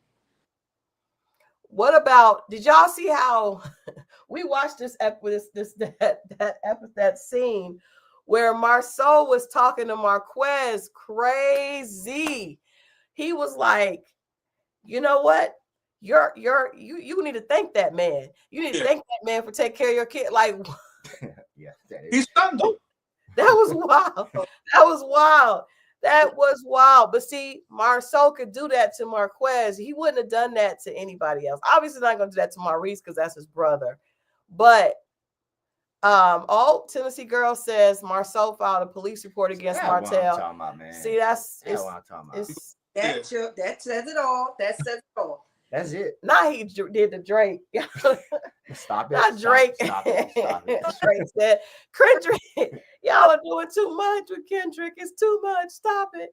What about? Did y'all see how we watched that scene where Marsau was talking to Marquez crazy? He was like, you know what? You need to thank that man. You need to thank that man for taking care of your kid. Like, yeah, he's stunned. That was wild. That was wild. But see, Marsau could do that to Marquez. He wouldn't have done that to anybody else. Obviously not going to do that to Maurice because that's his brother. But Tennessee girl says Marsau filed a police report against Martell. See, that says it all. That says it all. That's it. Now he did the Drake. Stop it. Not Drake. Stop it. Stop it. Drake said, Kendrick, y'all are doing too much with Kendrick. It's too much. Stop it.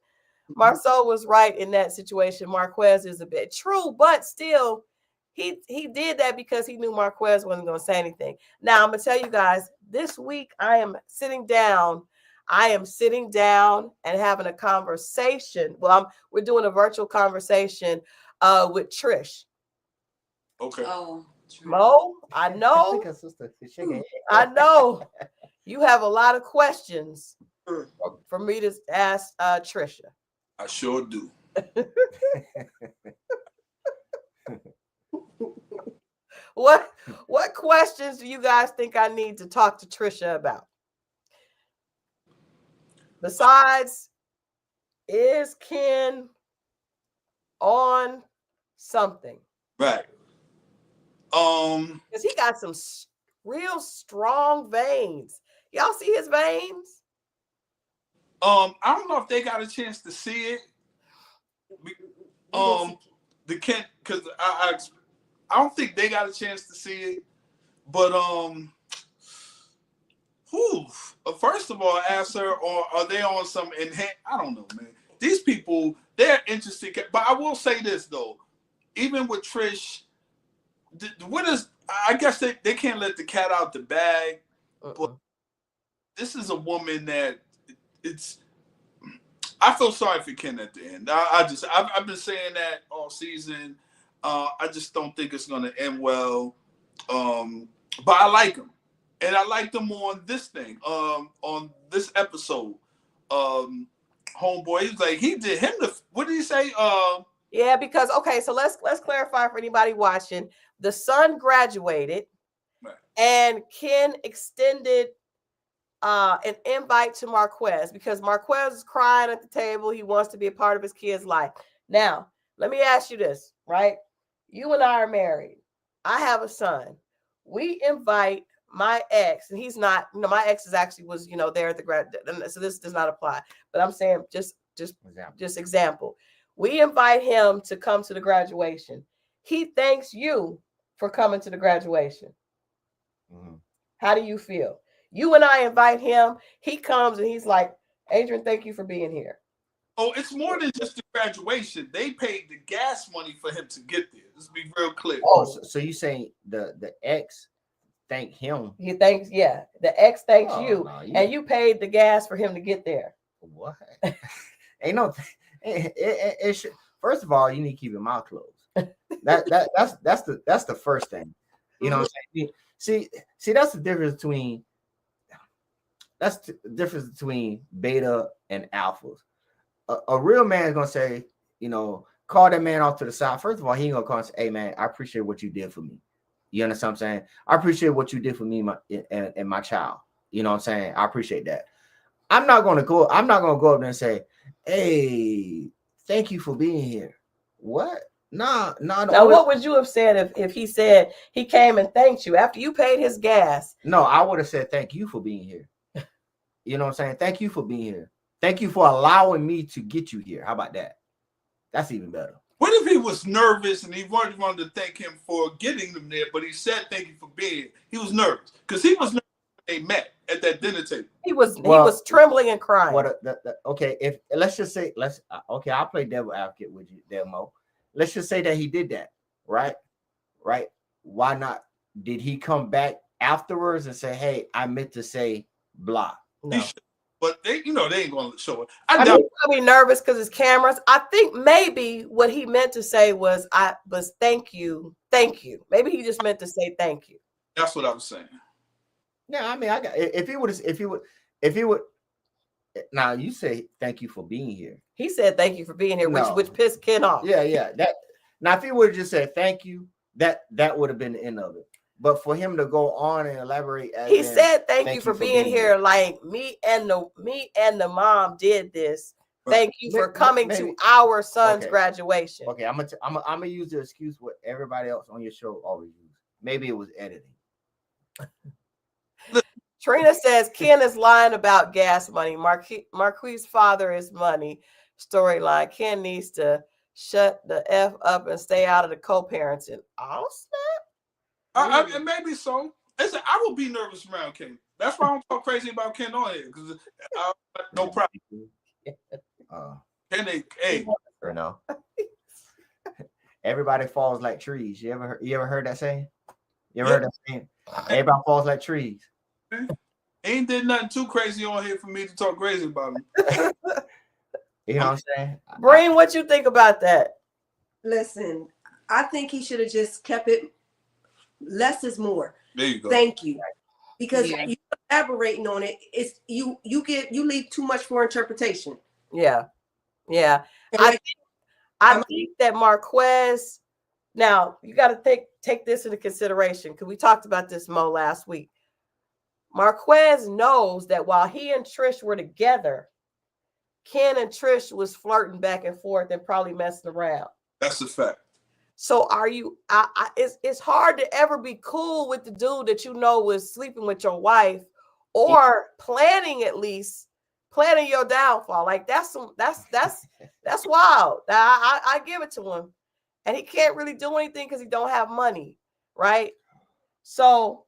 Marceau was right in that situation. Marquez is a bit true, but still, he did that because he knew Marquez wasn't going to say anything. Now, I'm going to tell you guys, this week I am sitting down and having a conversation. Well, we're doing a virtual conversation with Trish. Okay. Oh, Mo, I know. I know. You have a lot of questions for me to ask Trisha. I sure do. What questions do you guys think I need to talk to Trisha about? Besides, is Ken on something? Right. Because he got some real strong veins. Y'all see his veins? I don't know if they got a chance to see it. The Ken, because I don't think they got a chance to see it. But first of all, ask her, or are they on some I don't know, man. These people, they're interesting. But I will say this though, even with Trish, I guess they can't let the cat out the bag. But this is a woman that I feel sorry for Ken at the end. I've been saying that all season. I just don't think it's going to end well. But I like him, and I liked him on this thing. On this episode, homeboy, he's like he did him the. What did he say? Yeah, because so let's clarify for anybody watching. The son graduated, right, and Ken extended an invite to Marquez because Marquez is crying at the table. He wants to be a part of his kid's life. Now, let me ask you this, right? You and I are married. I have a son. We invite my ex, and he's not, my ex was there at the grad, so this does not apply. But I'm saying just example. We invite him to come to the graduation. He thanks you for coming to the graduation. Mm-hmm. How do you feel? You and I invite him. He comes and he's like, Adrian, thank you for being here. Oh, it's more than just the graduation. They paid the gas money for him to get there. Let's be real clear. Oh, so you saying the ex thanked him? He thanks, yeah. The ex thanks you, no, and you paid the gas for him to get there. What? Ain't no. It should, first of all, you need to keep your mouth closed. That's the first thing. You know what I'm saying? See, that's the difference between beta and alphas. A real man is gonna say, call that man off to the side. First of all, he ain't gonna call and say, "Hey man, I appreciate what you did for me." You understand what I'm saying? I appreciate what you did for me and my child. You know what I'm saying? I appreciate that. I'm not gonna go up there and say, "Hey, thank you for being here." What? No. Now, what would you have said if he said he came and thanked you after you paid his gas? No, I would have said, "Thank you for being here." You know what I'm saying? Thank you for being here. Thank you for allowing me to get you here. How about that? That's even better. What if he was nervous and he wanted to thank him for getting them there, but he said thank you for being here? He was nervous because he was nervous when they met at that dinner table. He was trembling and crying. Okay, I'll play devil advocate with you there, Mo. Let's just say that he did that, right? Right? Why not? Did he come back afterwards and say, "Hey, I meant to say blah"? No. But they ain't going to show it. I'd be nervous because it's cameras. I think maybe what he meant to say was thank you. Maybe he just meant to say thank you. That's what I was saying. Yeah, I mean, if he would. Now you say thank you for being here. He said thank you for being here, which pissed Ken off. Yeah. That now, if he would have just said thank you, that would have been the end of it. But for him to go on and elaborate, he said thank you for being here. Like me and the mom did this. Thank you for coming to our son's graduation. Okay, I'm gonna use the excuse what everybody else on your show always use. Maybe it was editing. Trina says Ken is lying about gas money. Marquis' father is money. Storyline. Ken needs to shut the F up and stay out of the co-parenting. Oh, snap. And maybe so. Listen, I would be nervous around Ken. That's why I don't talk crazy about Ken on here, because no problem. Ken, hey, or no. Everybody falls like trees. You ever heard that saying? You ever heard that saying? Everybody falls like trees. Ain't did nothing too crazy on here for me to talk crazy about him. You know what I'm saying? Brain, what you think about that? Listen, I think he should have just kept it. Less is more. There you go. Thank you. Because you elaborating on it, it's you leave too much for interpretation. Yeah. I think that Marquez, now you got to take this into consideration, because we talked about this, Mo, last week. Marquez knows that while he and Trish were together, Ken and Trish was flirting back and forth and probably messing around. That's a fact. So are you, it's hard to ever be cool with the dude that you know was sleeping with your wife, or planning your downfall. Like that's wild. I give it to him. And he can't really do anything because he don't have money, right? So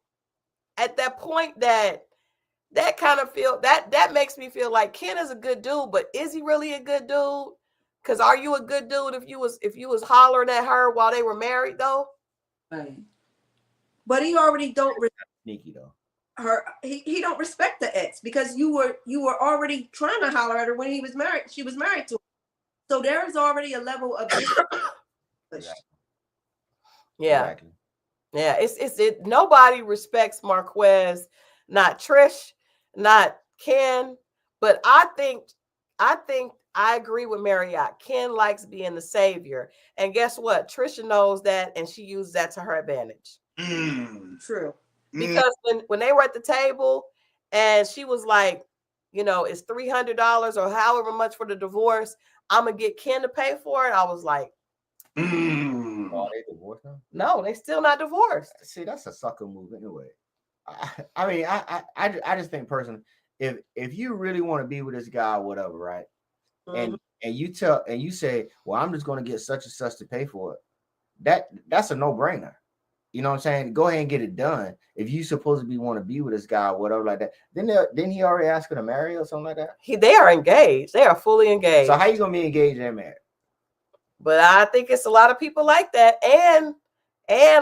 at that point, that kind of that makes me feel like Ken is a good dude, but is he really a good dude? Because are you a good dude if you was hollering at her while they were married though? Right. But he already don't sneaky though. Her he don't respect the ex, because you were already trying to holler at her when he was married. She was married to him. So there is already a level of yeah. Exactly. Yeah, it nobody respects Marquez, not Trish, not Ken, but I think I agree with Marriott. Ken likes being the savior. And guess what? Trisha knows that, and she uses that to her advantage. True. Because when they were at the table and she was like, it's $300 or however much for the divorce, I'm going to get Ken to pay for it. I was like, Oh, they divorced now? No, they still not divorced. See, that's a sucker move anyway. I just think personally, if you really want to be with this guy or whatever, right? And you say, well, I'm just going to get such and such to pay for it. That's a no-brainer. You know what I'm saying? Go ahead and get it done. If you supposedly want to be with this guy or whatever like that, didn't he already ask her to marry or something like that? They are engaged. They are fully engaged. So how you gonna be engaged and married? But I think it's a lot of people like that. And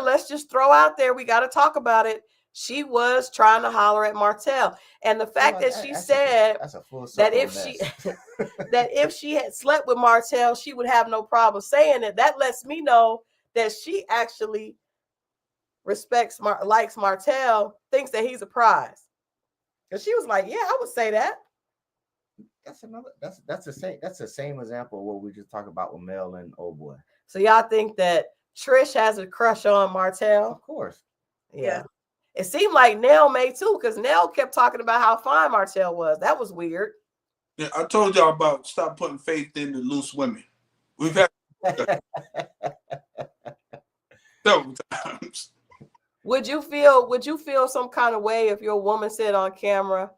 let's just throw out there, we got to talk about it. She was trying to holler at Martell. And the fact that she said that if she had slept with Martell, she would have no problem saying it. That lets me know that she actually respects, likes Martell, thinks that he's a prize. Because she was like, yeah, I would say that. That's the same example of what we just talked about with Mel and old boy. So y'all think that Trish has a crush on Martell? Of course. Yeah. It seemed like Nell may too, because Nell kept talking about how fine Martell was. That was weird. Yeah, I told y'all about stop putting faith in the loose women. We've had several times. Would you feel some kind of way if your woman said on camera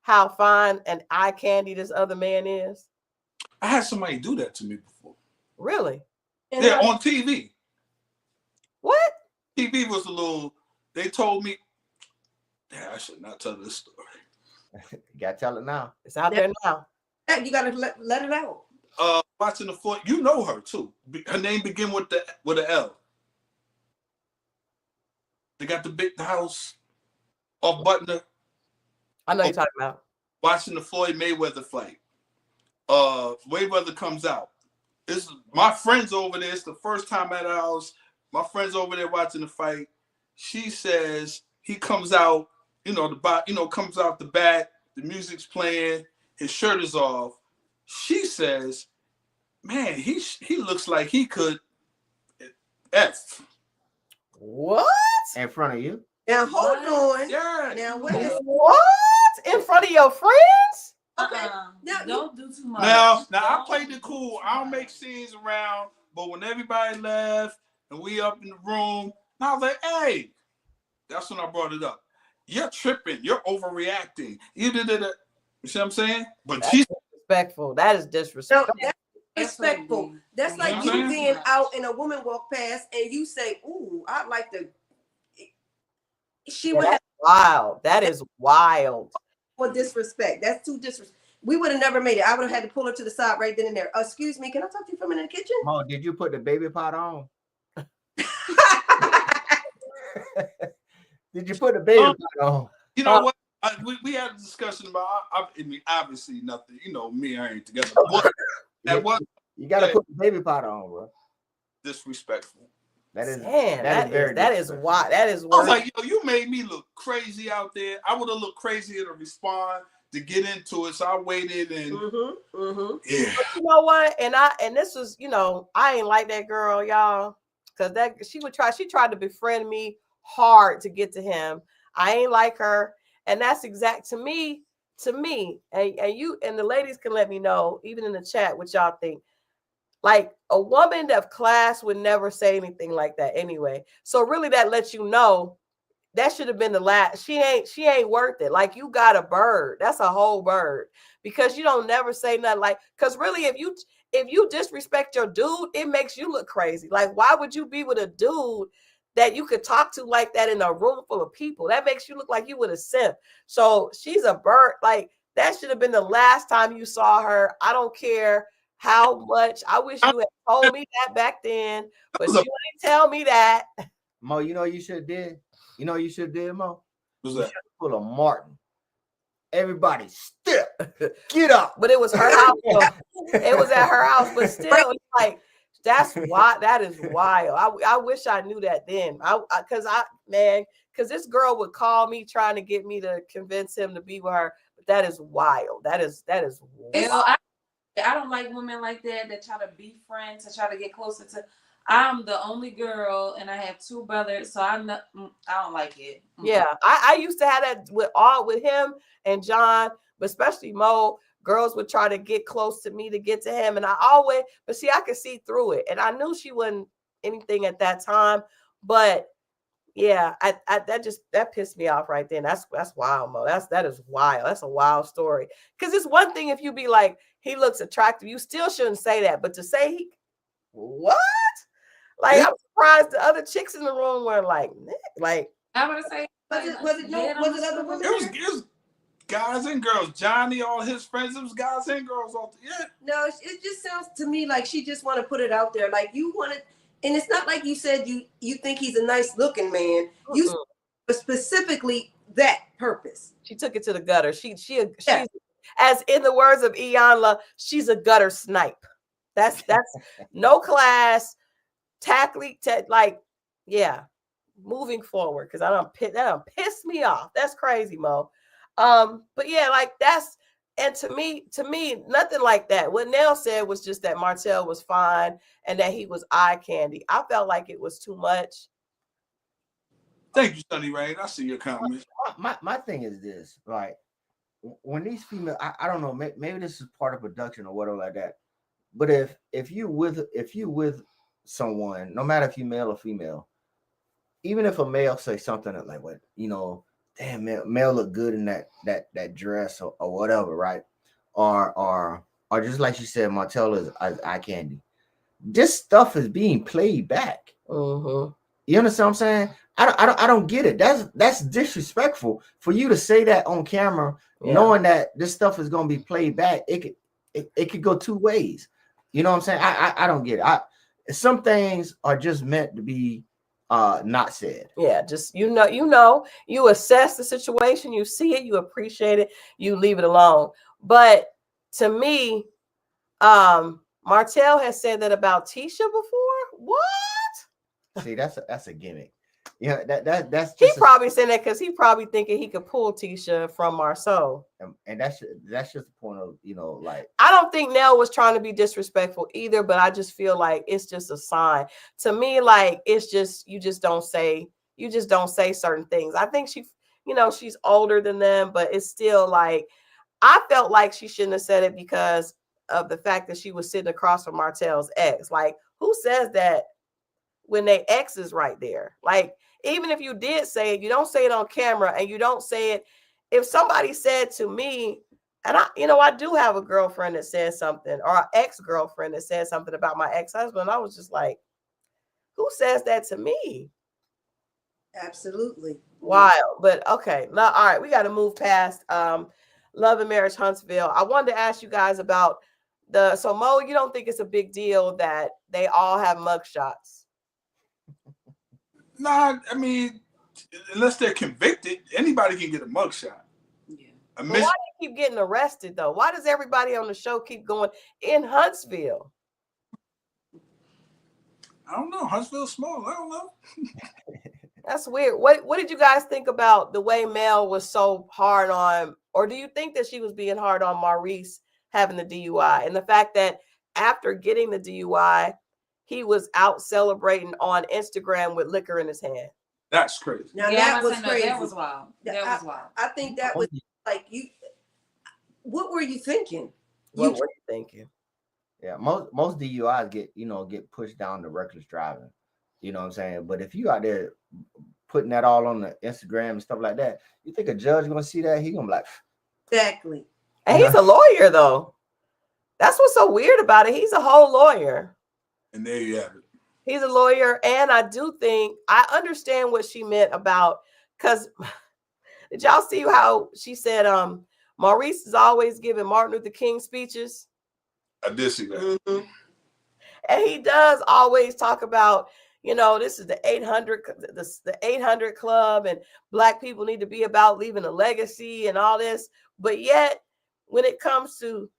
how fine and eye candy this other man is? I had somebody do that to me before. Really? Yeah, on TV. What? TV was a little, they told me, yeah, I should not tell this story. You gotta tell it now. It's out there now. You gotta let it out. Watching the foot, you know her too. Her name begin with an L. They got the house off Butner. I know you're talking about. Watching the Floyd Mayweather fight. Mayweather comes out. My friend's over there. It's the first time at our house. My friend's over there watching the fight. She says he comes out, comes out the bat. The music's playing. His shirt is off. She says, man, he looks like he could F. What? In front of you? Now hold on. Yeah. Now wait. What? In front of your friends? Okay. Now don't do too much. Now I played it cool. I don't make scenes around, but when everybody left and we up in the room, I was like, hey, that's when I brought it up. You're tripping. You're overreacting. You did it. You see what I'm saying? But that's disrespectful. That is disrespectful. No, disrespectful. That's like you being out and a woman walk past and you say, "Ooh, I'd like to." She would have wild. That is wild. For disrespect. That's too disrespect. We would have never made it. I would have had to pull her to the side right then and there. Excuse me, can I talk to you for a minute in the kitchen? Mo, did you put the baby pot on? Did you put the baby pot on? You know what? We had a discussion about. I mean, obviously nothing. You know me, I ain't together. But you got to put the baby pot on, bro. Disrespectful. That is why. That is. I was like, yo, you made me look crazy out there. I would have looked crazier to respond, to get into it. So I waited and yeah. But you know what? And this was, you know, I ain't like that girl, y'all, because she tried to befriend me hard to get to him. I ain't like her, and that's exact to me. And you and the ladies can let me know, even in the chat, what y'all think. Like, a woman of class would never say anything like that anyway. So really that lets you know that should have been the last. She ain't worth it. Like, you got a bird. That's a whole bird. Because you don't never say nothing like, because really if you disrespect your dude, it makes you look crazy. Like, why would you be with a dude that you could talk to like that in a room full of people? That makes you look like you would have simp. So she's a bird. Like, that should have been the last time you saw her. I don't care how much. I wish you had told me that back then, but you ain't tell me that. Mo, you know you should have did? You know you should have did, Mo? What's you that? Pull a Martin. Everybody step. Get up. But it was her house. It was at her house, but still, it's like, that's why. That is wild. I wish I knew that then. Because this girl would call me trying to get me to convince him to be with her. But that is wild. That is wild. I don't like women like that try to be friends, to try to get closer to. I'm the only girl, and I have two brothers, so I don't like it. Yeah, I used to have that with him and John, but especially Mo. Girls would try to get close to me to get to him, and but see, I could see through it, and I knew she wasn't anything at that time. But yeah, that pissed me off right then. That's wild, Mo. That is wild. That's a wild story. Because it's one thing if you be like, he looks attractive, you still shouldn't say that. But to say what? Like, I'm surprised the other chicks in the room were like I'm gonna say, was it other women? It was guys and girls. Johnny, all his friends, it was guys and girls. No, it just sounds to me like she just want to put it out there. Like, you want to, and it's not like you said you think he's a nice looking man. You specifically that purpose. She took it to the gutter. She's as in the words of Iyanla, she's a gutter snipe. That's no class, moving forward, because that don't piss me off. That's crazy, Mo. But yeah, like and to me, nothing like that. What Nell said was just that Martell was fine and that he was eye candy. I felt like it was too much. Thank you, Sunny Rain. I see your comments. My thing is this, right? When these females, I don't know, maybe this is part of production or whatever like that. But if you with someone, no matter if you male or female, even if a male say something like, what, you know, damn, male look good in that dress or whatever, right? Or just like you said, Martell is eye candy. This stuff is being played back. Mm-hmm. You understand what I'm saying? I don't get it. That's disrespectful for you to say that on camera, knowing that this stuff is gonna be played back. It could go two ways. You know what I'm saying? I don't get it. Some things are just meant to be not said. Yeah, just you assess the situation, you see it, you appreciate it, you leave it alone. But to me, Martell has said that about Tisha before. What? See, that's a gimmick. Yeah, that's he probably saying that because he probably thinking he could pull Tisha from Marceau. And that's just the point of, like, I don't think Nell was trying to be disrespectful either, but I just feel like it's just a sign to me. Like, it's just you just don't say certain things. I think she's older than them, but it's still like, I felt like she shouldn't have said it because of the fact that she was sitting across from Martell's ex. Like, who says that when their ex is right there? Like, even if you did say it, you don't say it on camera, and you don't say it. If somebody said to me And I do have a girlfriend that says something, or an ex-girlfriend that says something about my ex-husband. I was just like, who says that to me? Absolutely. Wild. But okay. Now, all right, we got to move past Love and Marriage Huntsville. I wanted to ask you guys about so Mo, you don't think it's a big deal that they all have mugshots? Nah, I mean, unless they're convicted, anybody can get a mugshot. Yeah. Why do you keep getting arrested though? Why does everybody on the show keep going in Huntsville? I don't know. Huntsville's small. I don't know. That's weird. What did you guys think about the way Mel was so hard on, or do you think that she was being hard on Maurice having the DUI, and the fact that after getting the DUI, he was out celebrating on Instagram with liquor in his hand? That's crazy. Now that was crazy. That was wild. That was wild. I think that was like you. What were you thinking? What were you thinking? Yeah, most DUIs get pushed down to reckless driving. You know what I'm saying? But if you out there putting that all on the Instagram and stuff like that, you think a judge gonna see that? He gonna be like, exactly. And he's a lawyer though. That's what's so weird about it. He's a whole lawyer. And there you have it. He's a lawyer, and I do think I understand what she meant about, because did y'all see how she said Maurice is always giving Martin Luther King speeches? I did see that. Mm-hmm. And he does always talk about, this is the 800, the 800 club, and Black people need to be about leaving a legacy and all this. But yet, when it comes to,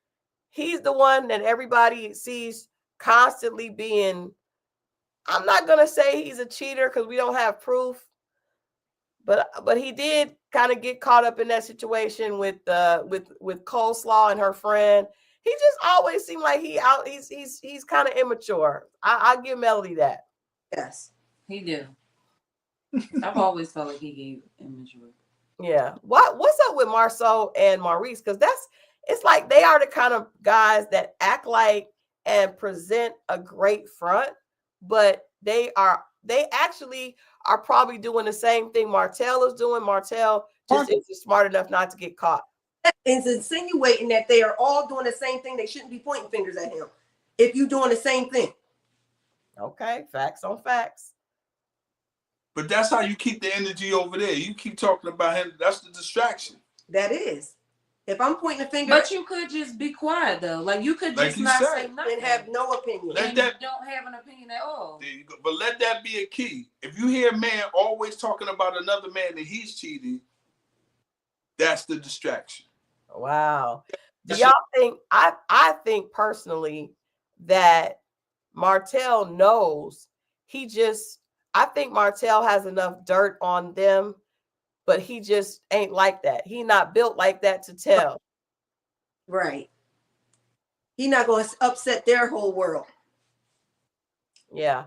he's the one that everybody sees constantly being, I'm not going to say he's a cheater because we don't have proof, but he did kind of get caught up in that situation with Coleslaw and her friend. He just always seemed like he's kind of immature. I give Melody that. Yes, he do. I've always felt like he gave immature. Yeah. What's up with Marceau and Maurice? Because it's like they are the kind of guys that act like and present a great front, but they actually are probably doing the same thing Martell is doing. Martell just isn't smart enough not to get caught. It's insinuating that they are all doing the same thing. They shouldn't be pointing fingers at him if you're doing the same thing. Okay, facts on facts. But that's how you keep the energy over there. You keep talking about him. That's the distraction. That is. If I'm pointing a finger, but you could just be quiet though. Like you could just not say nothing and have no opinion. You don't have an opinion at all. There you go. But let that be a key. If you hear a man always talking about another man that he's cheating, that's the distraction. Wow. Do y'all think? I think personally that Martell knows. I think Martell has enough dirt on them, but he just ain't like that. He not built like that to tell. Right. He not going to upset their whole world. Yeah.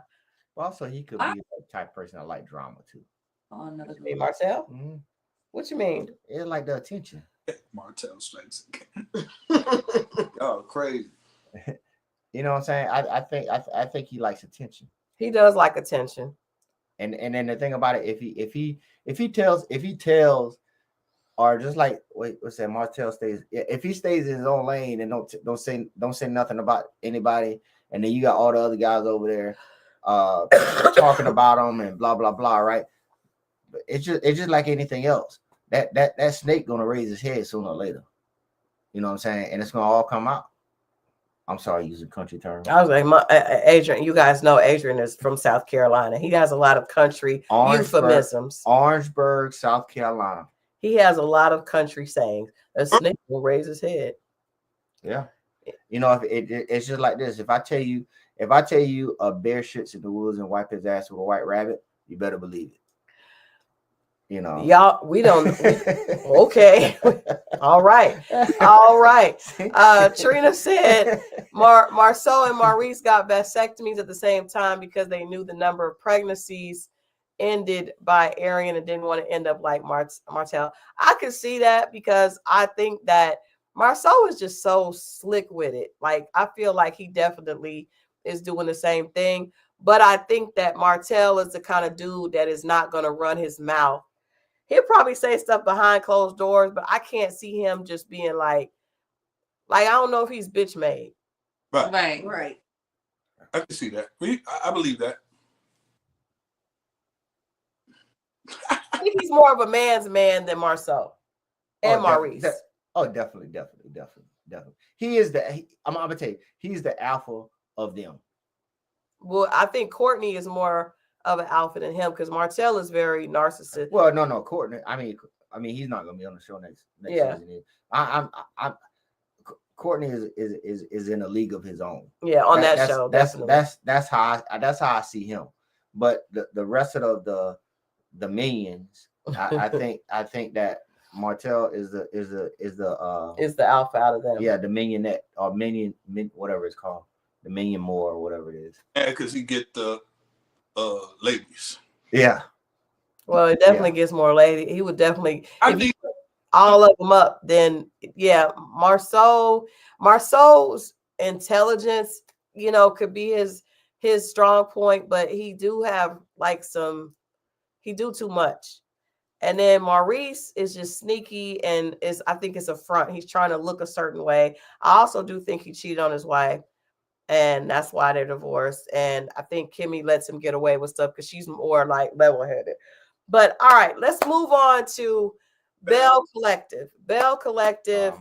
Also, he could be the type of person that like drama too. Oh, another you mean Marcel? Mm-hmm. What you mean? It's like the attention. Martell strikes again. Oh, crazy. You know what I'm saying? I think he likes attention. He does like attention. And then the thing about it, if he tells, or just like what's that? Martell stays. If he stays in his own lane and don't say nothing about anybody, and then you got all the other guys over there talking about him and blah blah blah, right? But it's just like anything else. That snake gonna raise his head sooner or later. You know what I'm saying? And it's gonna all come out. I'm sorry, using country terms. I was like, Adrian, you guys know Adrian is from South Carolina. He has a lot of country euphemisms. Orangeburg, South Carolina. He has a lot of country sayings. A snake will raise his head. Yeah. You know, it's just like this. If I tell you a bear shits in the woods and wipe his ass with a white rabbit, you better believe it. You know, y'all, we don't. Okay. All right. Trina said Marceau and Maurice got vasectomies at the same time because they knew the number of pregnancies ended by Arian and didn't want to end up like Martell. I could see that because I think that Marceau is just so slick with it. Like, I feel like he definitely is doing the same thing. But I think that Martell is the kind of dude that is not going to run his mouth. He'll probably say stuff behind closed doors, but I can't see him just being like, Like, I don't know if he's bitch made. Right. I can see that. I believe that. I think he's more of a man's man than Marceau and Maurice. Definitely. He is I'm gonna tell you, he's the alpha of them. Well, I think Courtney is more of an alpha than him because Martell is very narcissistic. Well, no, Courtney. I mean, he's not gonna be on the show next season. I'm Courtney is in a league of his own. Yeah, on that show. That's how I see him. But the rest of the minions, I think that Martell is the alpha out of them. Yeah, the minionette or minion, whatever it's called, the minion more or whatever it is. Yeah, because he get the ladies. Yeah. Well, it definitely gets more lady. He would definitely. I think all of them up, then yeah, Marceau's intelligence, could be his strong point, but he do have he do too much. And then Maurice is just sneaky and I think it's a front. He's trying to look a certain way. I also do think he cheated on his wife, and that's why they're divorced. And I think Kimmy lets him get away with stuff because she's more like level-headed. But all right, let's move on to Bell Collective. Bell Collective,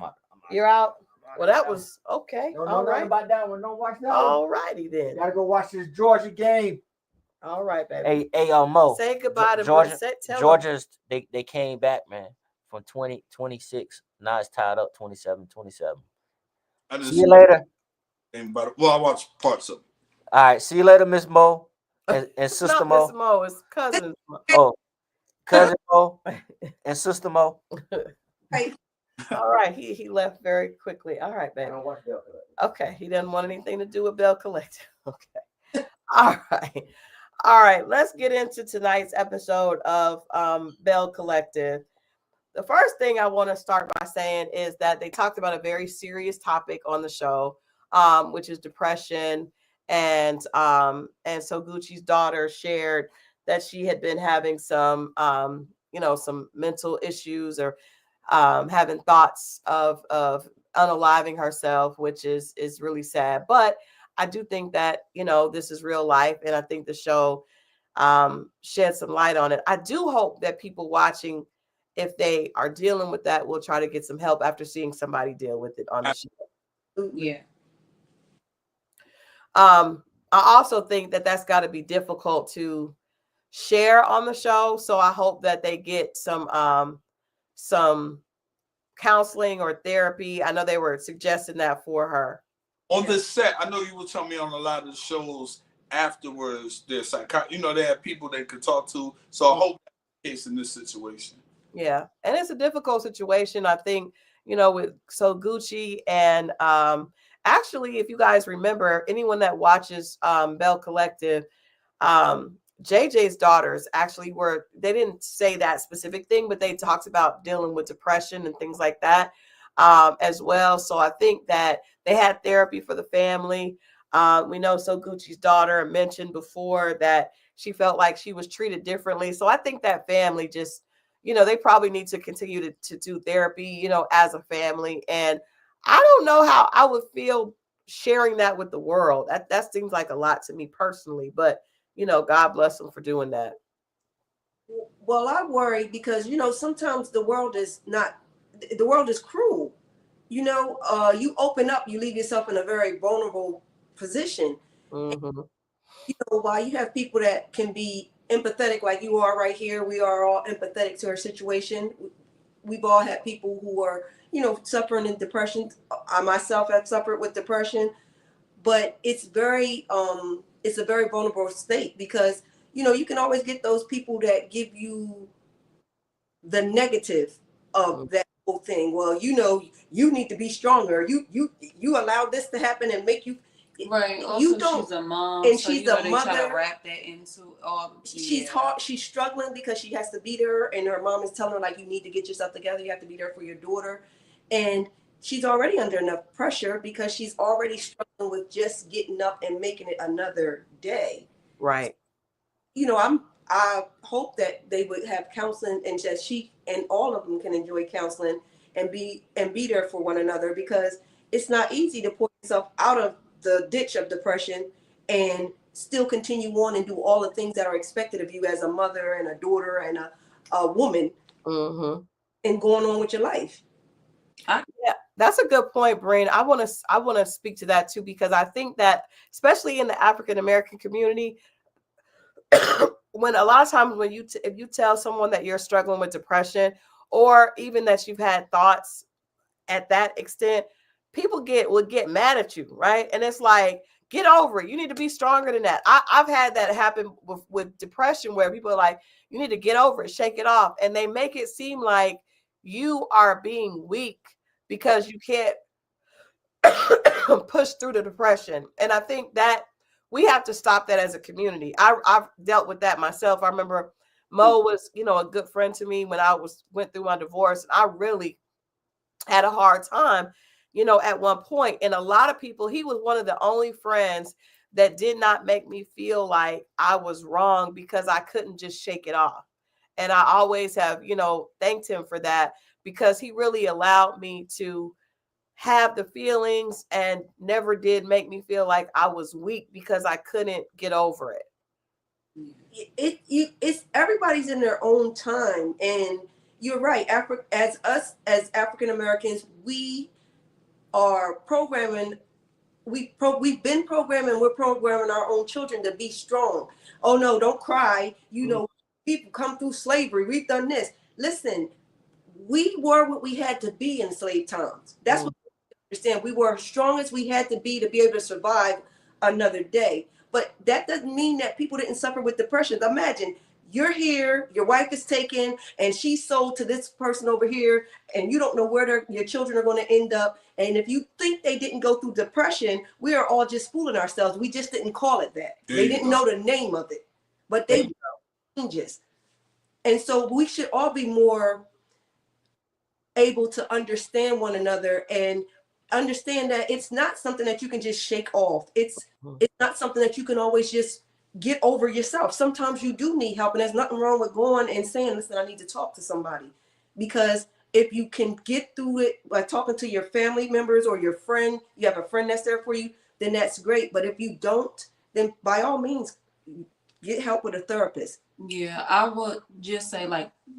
you're out. Well, that was okay. All right. About that one. Don't watch that. All righty then. Gotta go watch this Georgia game. All right, baby. Hey, Mo. Say goodbye to Georgia. Georgia's they came back, man, from 20-26. Now it's tied up 27-27. See you later. Well, I watched parts of it. All right, see you later, Miss Mo and Sister Mo. Miss Mo, it's cousin. Oh, cousin Mo and Sister Mo. All right, he left very quickly. All right, baby. Okay, he doesn't want anything to do with Bell Collective. Okay. All right, let's get into tonight's episode of Bell Collective. The first thing I want to start by saying is that they talked about a very serious topic on the show, which is depression. And so Gucci's daughter shared that she had been having some mental issues or having thoughts of unaliving herself, which is really sad. But I do think that, this is real life. And I think the show shed some light on it. I do hope that people watching, if they are dealing with that, will try to get some help after seeing somebody deal with it on the show. Yeah. I also think that that's got to be difficult to share on the show. So I hope that they get some counseling or therapy. I know they were suggesting that for her. On the set, I know you were telling me on a lot of the shows afterwards, there's they have people they could talk to. So I hope that's the case in this situation. Yeah, and it's a difficult situation. I think, with Gucci and actually, if you guys remember, anyone that watches Bell Collective, JJ's daughters actually they didn't say that specific thing, but they talked about dealing with depression and things like that as well. So I think that they had therapy for the family. We know Gucci's daughter mentioned before that she felt like she was treated differently. So I think that family just, they probably need to continue to do therapy, as a family. And I don't know how I would feel sharing that with the world. That seems like a lot to me personally, but God bless them for doing that. Well, I worry because, sometimes the world is cruel. You open up, you leave yourself in a very vulnerable position. Mm-hmm. While you have people that can be empathetic like you are right here, we are all empathetic to our situation. We've all had people who are, suffering in depression. I myself have suffered with depression, but it's a very vulnerable state because, you can always get those people that give you the negative of that whole thing. Well, you need to be stronger. You allowed this to happen and make you. Right. Also, You don't, she's a mom, and so she's a a mother. Try to wrap that into all. She's hard. She's struggling because she has to be there, and her mom is telling her like, you need to get yourself together. You have to be there for your daughter, and she's already under enough pressure because she's already struggling with just getting up and making it another day. Right. I hope that they would have counseling and that she and all of them can enjoy counseling and be there for one another because it's not easy to pull yourself out of the ditch of depression and still continue on and do all the things that are expected of you as a mother and a daughter and a woman, and going on with your life. Yeah, that's a good point, Breen. I want to speak to that too, because I think that especially in the African American community, when a lot of times when if you tell someone that you're struggling with depression, or even that you've had thoughts at that extent, people will get mad at you, right? And it's like, get over it. You need to be stronger than that. I've had that happen with depression, where people are like, you need to get over it, shake it off, and they make it seem like you are being weak because you can't push through the depression. And I think that we have to stop that as a community. I've dealt with that myself. I remember Mo was, a good friend to me when I went through my divorce, and I really had a hard time, at one point. And a lot of people, he was one of the only friends that did not make me feel like I was wrong because I couldn't just shake it off. And I always have, thanked him for that, because he really allowed me to have the feelings and never did make me feel like I was weak because I couldn't get over it. It's everybody's in their own time, and you're right. As African Americans, we are programming. We've been programming. We're programming our own children to be strong. Oh no, don't cry. People come through slavery. We've done this. Listen, we were what we had to be in slave times. That's what we understand. We were as strong as we had to be able to survive another day. But that doesn't mean that people didn't suffer with depression. Imagine you're here, your wife is taken, and she's sold to this person over here, and you don't know where your children are going to end up. And if you think they didn't go through depression, we are all just fooling ourselves. We just didn't call it that. They didn't know the name of it, but they were changes. And so we should all be more able to understand one another and understand that it's not something that you can just shake off. It's not something that you can always just get over yourself. Sometimes you do need help, and there's nothing wrong with going and saying, listen, I need to talk to somebody. Because if you can get through it by talking to your family members or your friend, you have a friend that's there for you, then that's great. But if you don't, then by all means, get help with a therapist. Yeah, I would just say,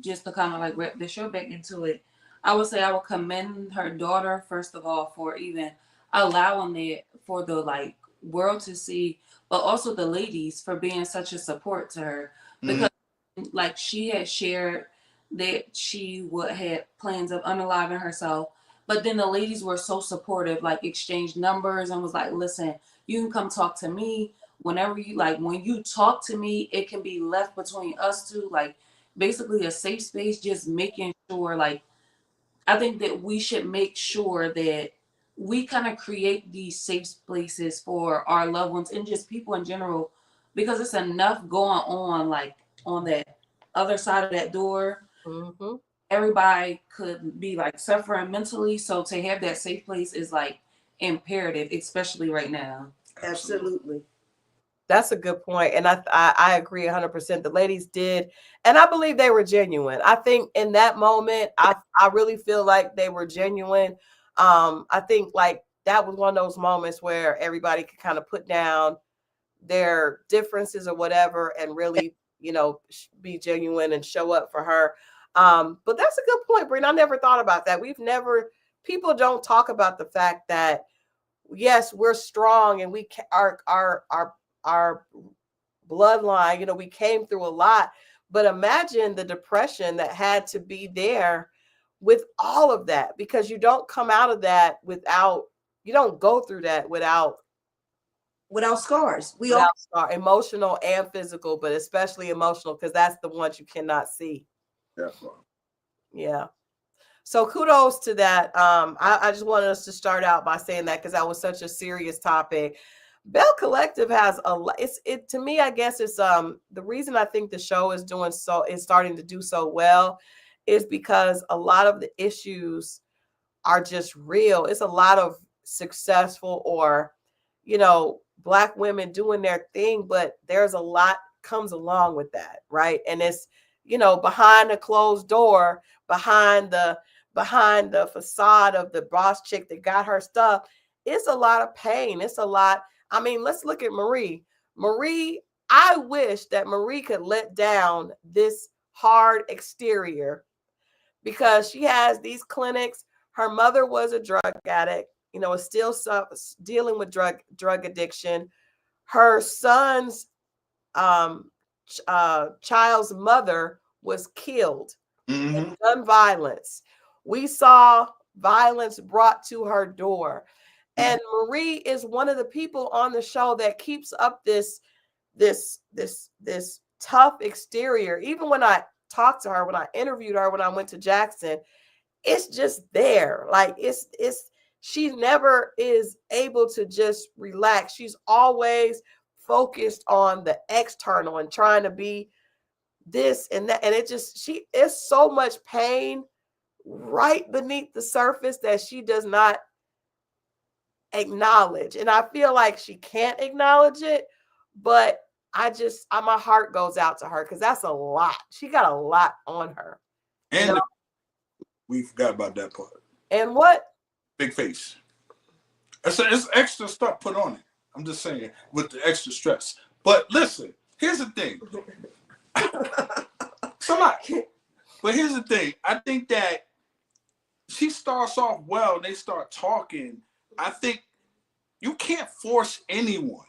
just to kind of wrap the show back into it, I would say I would commend her daughter, first of all, for even allowing it for the world to see, but also the ladies for being such a support to her. Because she had shared that she had plans of unaliving herself, but then the ladies were so supportive, exchanged numbers and was like, listen, you can come talk to me whenever you when you talk to me, it can be left between us two, basically a safe space. Just making sure, I think that we should make sure that we kind of create these safe places for our loved ones and just people in general, because it's enough going on on that other side of that door. Everybody could be suffering mentally, so to have that safe place is imperative, especially right now. Absolutely. That's a good point. And I agree 100%. The ladies did. And I believe they were genuine. I think in that moment, I really feel like they were genuine. I think that was one of those moments where everybody could kind of put down their differences or whatever and really, be genuine and show up for her. But that's a good point, Breen. I never thought about that. People don't talk about the fact that, yes, we're strong and our bloodline, we came through a lot, but imagine the depression that had to be there with all of that, because you don't come out of that you don't go through that without scars. Emotional and physical, but especially emotional, because that's the ones you cannot see. Definitely. Yeah. So kudos to that. I just wanted us to start out by saying that, because that was such a serious topic. Bell Collective has to me, I guess it's the reason I think the show is starting to do so well is because a lot of the issues are just real. It's a lot of successful or, Black women doing their thing, but there's a lot comes along with that, right? And it's, behind the closed door, behind the behind the facade of the boss chick that got her stuff. It's a lot of pain. It's a lot. I mean, let's look at Marie. Marie, I wish that Marie could let down this hard exterior because she has these clinics. Her mother was a drug addict, is still dealing with drug addiction. Her son's child's mother was killed in gun violence. We saw violence brought to her door. And Marie is one of the people on the show that keeps up this tough exterior. Even when I talked to her, when I interviewed her, when I went to Jackson, it's just there. Like she never is able to just relax. She's always focused on the external and trying to be this and that. And it's so much pain right beneath the surface that she does not acknowledge. And I feel like she can't acknowledge it, but my heart goes out to her because that's a lot. She got a lot on her. And we forgot about that part. And what? Big face. It's extra stuff put on it. I'm just saying, with the extra stress. But listen, here's the thing. It's a lot. But here's the thing. I think that she starts off well and they start talking. I think you can't force anyone.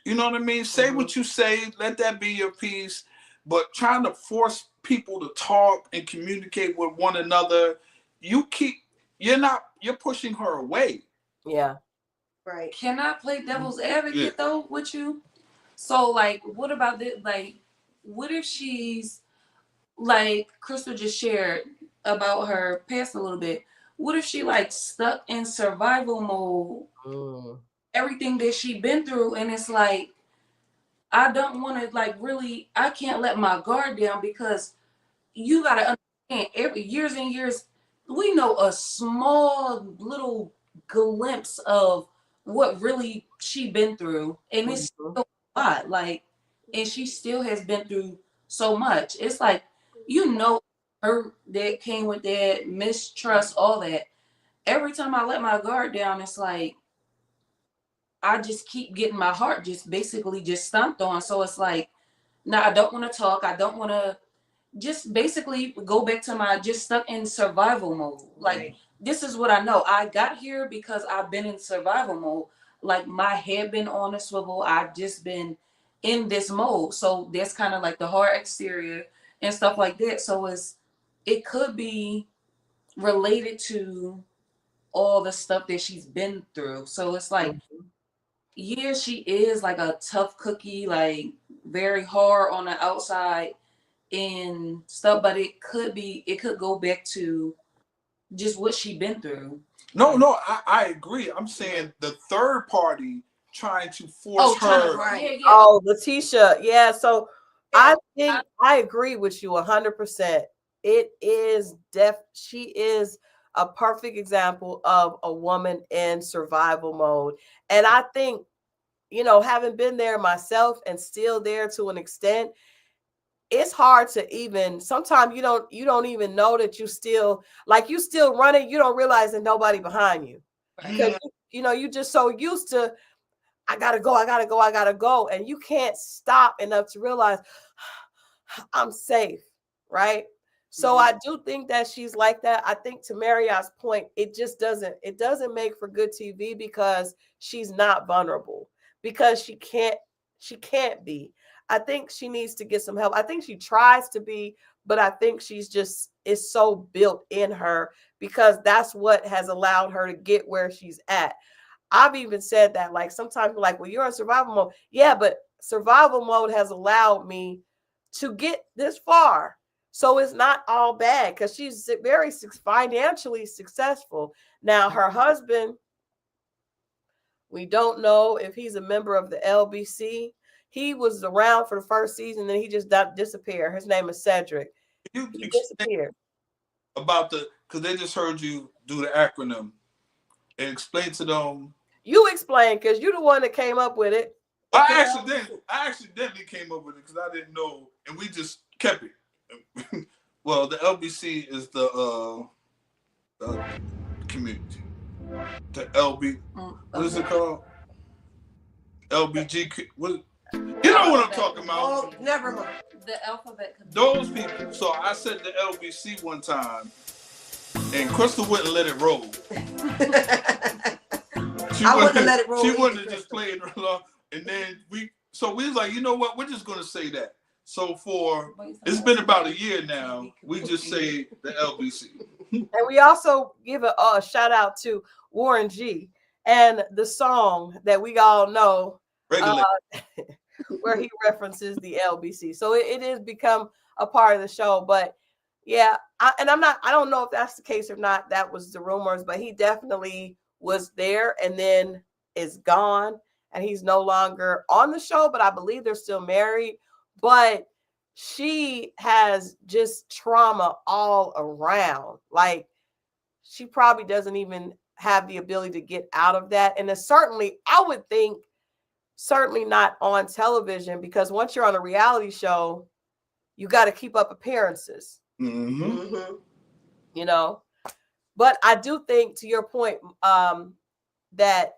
You know what I mean? Say what you say, let that be your piece. But trying to force people to talk and communicate with one another, you're pushing her away. Yeah. Right. Can I play devil's advocate though with you? So like, what about this? Like, what if she's like Christal just shared about her past a little bit? What if she like stuck in survival mode? Everything that she been through, and it's like, I don't want to like really. I can't let my guard down because you gotta understand. Every years and years, we know a small little glimpse of what really she been through, and it's still a lot. Like, and she still has been through so much. It's like, her that came with that mistrust, all that. Every time I let my guard down, it's like I just keep getting my heart just basically just stomped on. So it's like, no, I don't want to talk. I don't want to just basically go back to my just stuck in survival mode. Like, this is what I know. I got here because I've been in survival mode. Like, my head been on a swivel. I've just been in this mode. So that's kind of like the hard exterior and stuff like that. So it could be related to all the stuff that she's been through. So it's like, yeah, she is like a tough cookie, like very hard on the outside and stuff, but it could go back to just what she been through. No, I agree. I'm saying the third party trying to force her. Oh, Letitia. Yeah. So I think I agree with you 100%. It is she is a perfect example of a woman in survival mode. And I think, having been there myself and still there to an extent, it's hard to even, sometimes you don't even know that you still running. You don't realize that nobody behind you. Because you just so used to, I gotta go. And you can't stop enough to realize I'm safe, right? So I do think that she's like that. I think to Marriott's point, it doesn't make for good TV because she's not vulnerable, because she can't be. I think she needs to get some help. I think she tries to be, but I think it's so built in her because that's what has allowed her to get where she's at. I've even said that, like, sometimes we're like, well, you're in survival mode. Yeah, but survival mode has allowed me to get this far. So it's not all bad because she's very financially successful. Now, her husband, we don't know if he's a member of the LBC. He was around for the first season, then he just disappeared. His name is Cedric. He disappeared. Because they just heard you do the acronym and explain to them. You explain, because you're the one that came up with it. I accidentally came up with it because I didn't know, and we just kept it. Well, the LBC is the community. The LB, what is it called? LBG. What? You know what I'm talking about? Oh, never mind. The alphabet community. Those people. So I said the LBC one time, and Crystal wouldn't let it roll. I wouldn't let it roll. She wouldn't have just played it along. And then we was like, you know what? We're just gonna say that. So it's been about a year now. We just say the LBC. And we also give a shout out to Warren G and the song that we all know, where he references the LBC. So it has become a part of the show. But yeah, I don't know if that's the case or not. That was the rumors, but he definitely was there and then is gone, and he's no longer on the show, but I believe they're still married. But she has just trauma all around. Like, she probably doesn't even have the ability to get out of that. And it's certainly, I would think, certainly not on television, because once you're on a reality show, you got to keep up appearances. Mm-hmm. You know, but I do think, to your point, that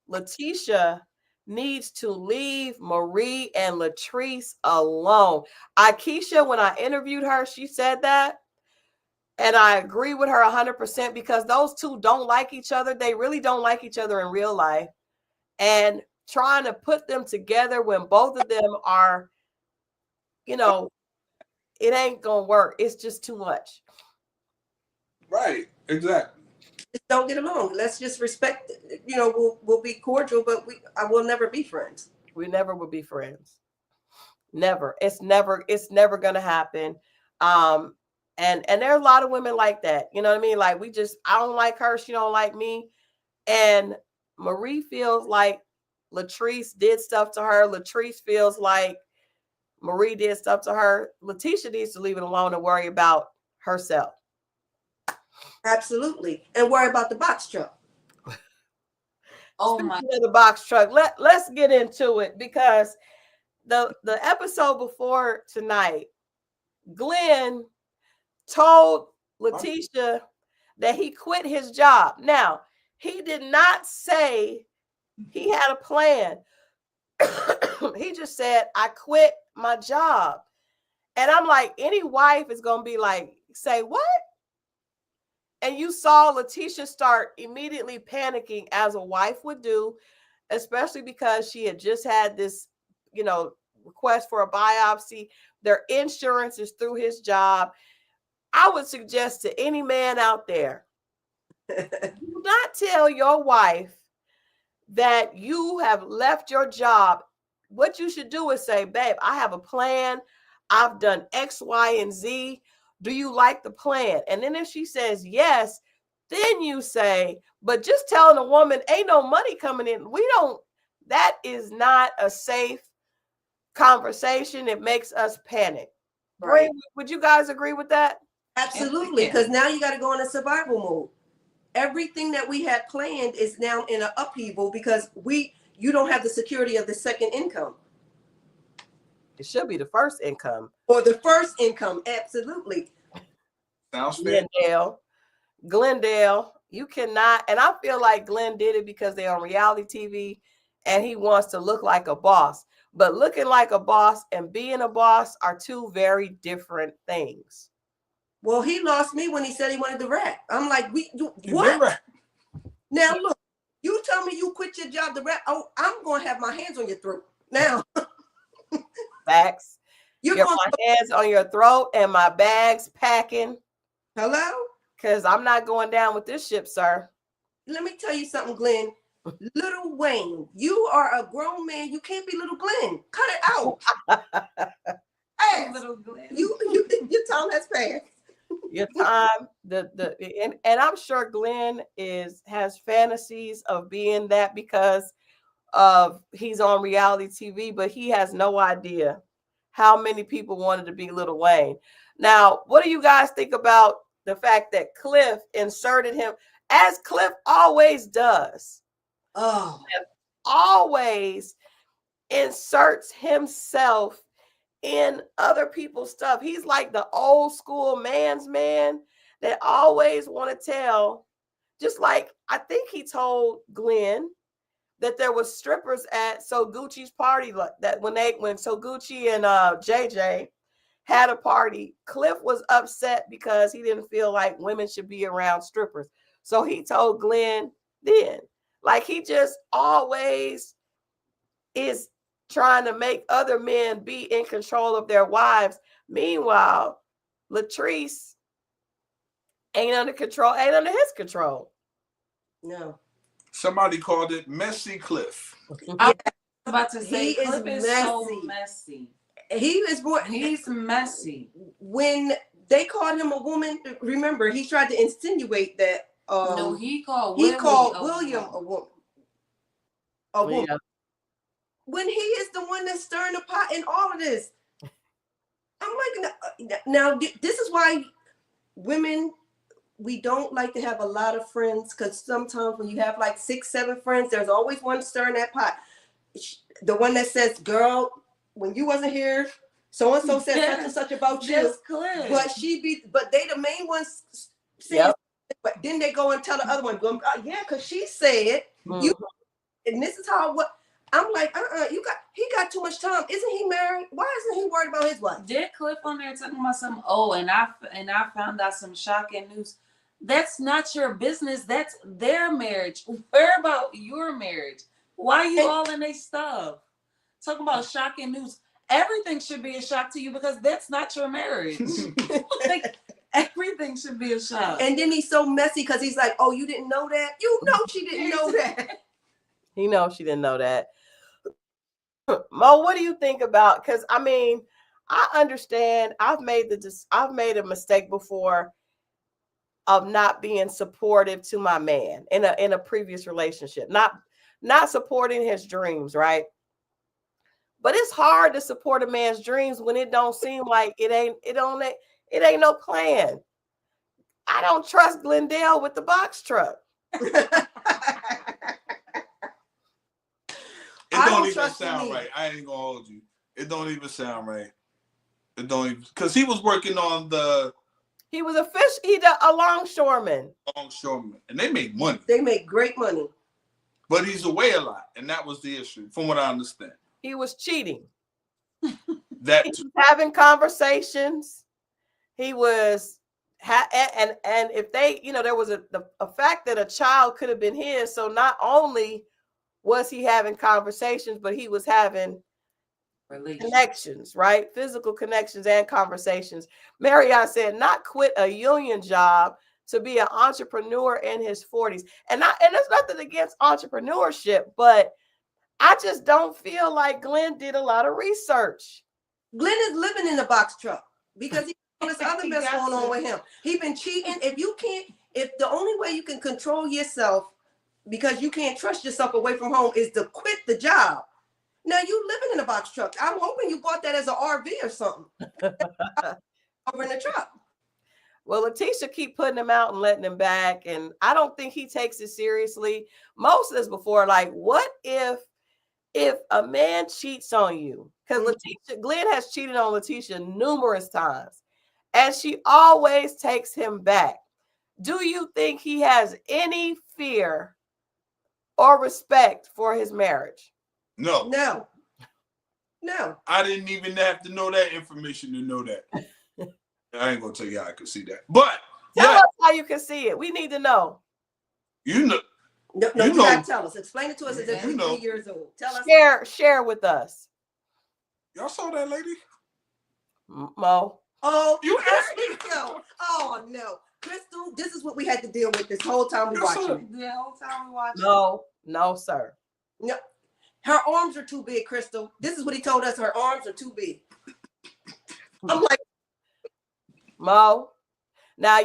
Letitia needs to leave Marie and Latrice alone. Aikisha, when I interviewed her, she said that. And I agree with her 100%, because those two don't like each other. They really don't like each other in real life. And trying to put them together when both of them are, you know, it ain't going to work. It's just too much. Right. Exactly. Just don't get along. Let's just respect, you know, we'll be cordial, but I will never be friends. We never will be friends. Never. It's never going to happen. And there are a lot of women like that. You know what I mean? Like, I don't like her. She don't like me. And Marie feels like Latrice did stuff to her. Latrice feels like Marie did stuff to her. Letitia needs to leave it alone and worry about herself. Absolutely. And worry about the box truck. Oh Speaking my! of the box truck, let's get into it, because the episode before tonight, Glenn told Letitia that he quit his job. Now, he did not say he had a plan. He just said, I quit my job. And I'm like, any wife is going to be like, say what? And you saw Letitia start immediately panicking, as a wife would do, especially because she had just had this, you know, request for a biopsy. Their insurance is through his job. I would suggest to any man out there, do not tell your wife that you have left your job. What you should do is say, babe, I have a plan. I've done X, Y, and Z. Do you like the plan? And then if she says yes, then you say, but just telling a woman ain't no money coming in. That is not a safe conversation. It makes us panic. Right. Would you guys agree with that? Absolutely. Because now you got to go in a survival mode. Everything that we had planned is now in an upheaval, because you don't have the security of the second income. It should be the first income. Or the first income. Absolutely. Sounds fair. Glendale, you cannot. And I feel like Glenn did it because they're on reality TV and he wants to look like a boss. But looking like a boss and being a boss are two very different things. Well, he lost me when he said he wanted to rap. I'm like, what? Now, look, you tell me you quit your job to rap. Oh, I'm going to have my hands on your throat. Now. Facts. You got my hands on your throat and my bags packing. Hello? Because I'm not going down with this ship, sir. Let me tell you something, Glenn. Little Wayne, you are a grown man. You can't be little Glenn. Cut it out. Hey, little Glenn. Your time has passed. Your time, and I'm sure Glenn has fantasies of being that because of he's on reality TV, but he has no idea how many people wanted to be Lil Wayne. Now, what do you guys think about the fact that Cliff inserted him, as Cliff always does? Oh, Cliff always inserts himself in other people's stuff. He's like the old school man's man. that always want to tell, just like I think he told Glenn that there was strippers at So Gucci's party, that when So Gucci and JJ had a party, Cliff was upset because he didn't feel like women should be around strippers. So he told Glenn then, like, he just always is trying to make other men be in control of their wives. Meanwhile, Latrice ain't under his control. No. Somebody called it Messy Cliff. I was about to say, He is Cliff is messy. so messy. He's messy. When they called him a woman, remember, he tried to insinuate that. No, he called William a woman. A woman. Yeah. When he is the one that's stirring the pot in all of this. I'm like, now this is why women, we don't like to have a lot of friends, because sometimes when you have like 6, 7 friends, there's always one stirring that pot. The one that says, girl, when you wasn't here, so-and-so said such and such about you. But they the main ones saying, yep. But then they go and tell the other one, yeah, because she said, you, and this is how, what, I'm like, he got too much time. Isn't he married? Why isn't he worried about his wife? Did Cliff on there talking about something? Oh, and I found out some shocking news. That's not your business. That's their marriage. Where about your marriage? Why are you all in their stuff? Talking about shocking news. Everything should be a shock to you because that's not your marriage. Like, everything should be a shock. And then he's so messy because he's like, oh, you didn't know that? You know she didn't know that. He knows she didn't know that. Mo, what do you think about? Because I mean, I understand. I've made a mistake before of not being supportive to my man in a previous relationship, not supporting his dreams, right? But it's hard to support a man's dreams when it don't seem like it ain't no plan. I don't trust Glendale with the box truck. It don't even sound right. I ain't gonna hold you. It don't even sound right. It don't even, because he was working on he was a longshoreman. Longshoreman. And they make money. They make great money. But he's away a lot. And that was the issue, from what I understand. He was cheating. He was having conversations. He was and if they, there was a fact that a child could have been his. So not only was he having conversations, but he was having connections, right? Physical connections and conversations. Marriott said, not quit a union job to be an entrepreneur in his 40s. And there's nothing against entrepreneurship, but I just don't feel like Glenn did a lot of research. Glenn is living in the box truck because he has other mess going on with him. He been cheating. If the only way you can control yourself because you can't trust yourself away from home is to quit the job. Now you living in a box truck. I'm hoping you bought that as an RV or something. Over in the truck. Well, Letitia keep putting him out and letting him back. And I don't think he takes it seriously. Most of this before, like, what if a man cheats on you? Because Glenn has cheated on Letitia numerous times. And she always takes him back. Do you think he has any fear or respect for his marriage? No. I didn't even have to know that information to know that. I ain't gonna tell you how I could see that. But tell us how you can see it. We need to know. You know. No, you gotta tell us. Explain it to us as if we're 3 years old. Tell us. Share with us. Y'all saw that lady? Mo. Oh, you asked me. Oh no. Crystal, this is what we had to deal with this whole time we watching it. The whole time we watching. No, sir. No. Her arms are too big, Crystal. This is what he told us. Her arms are too big. I'm like, Mo. Now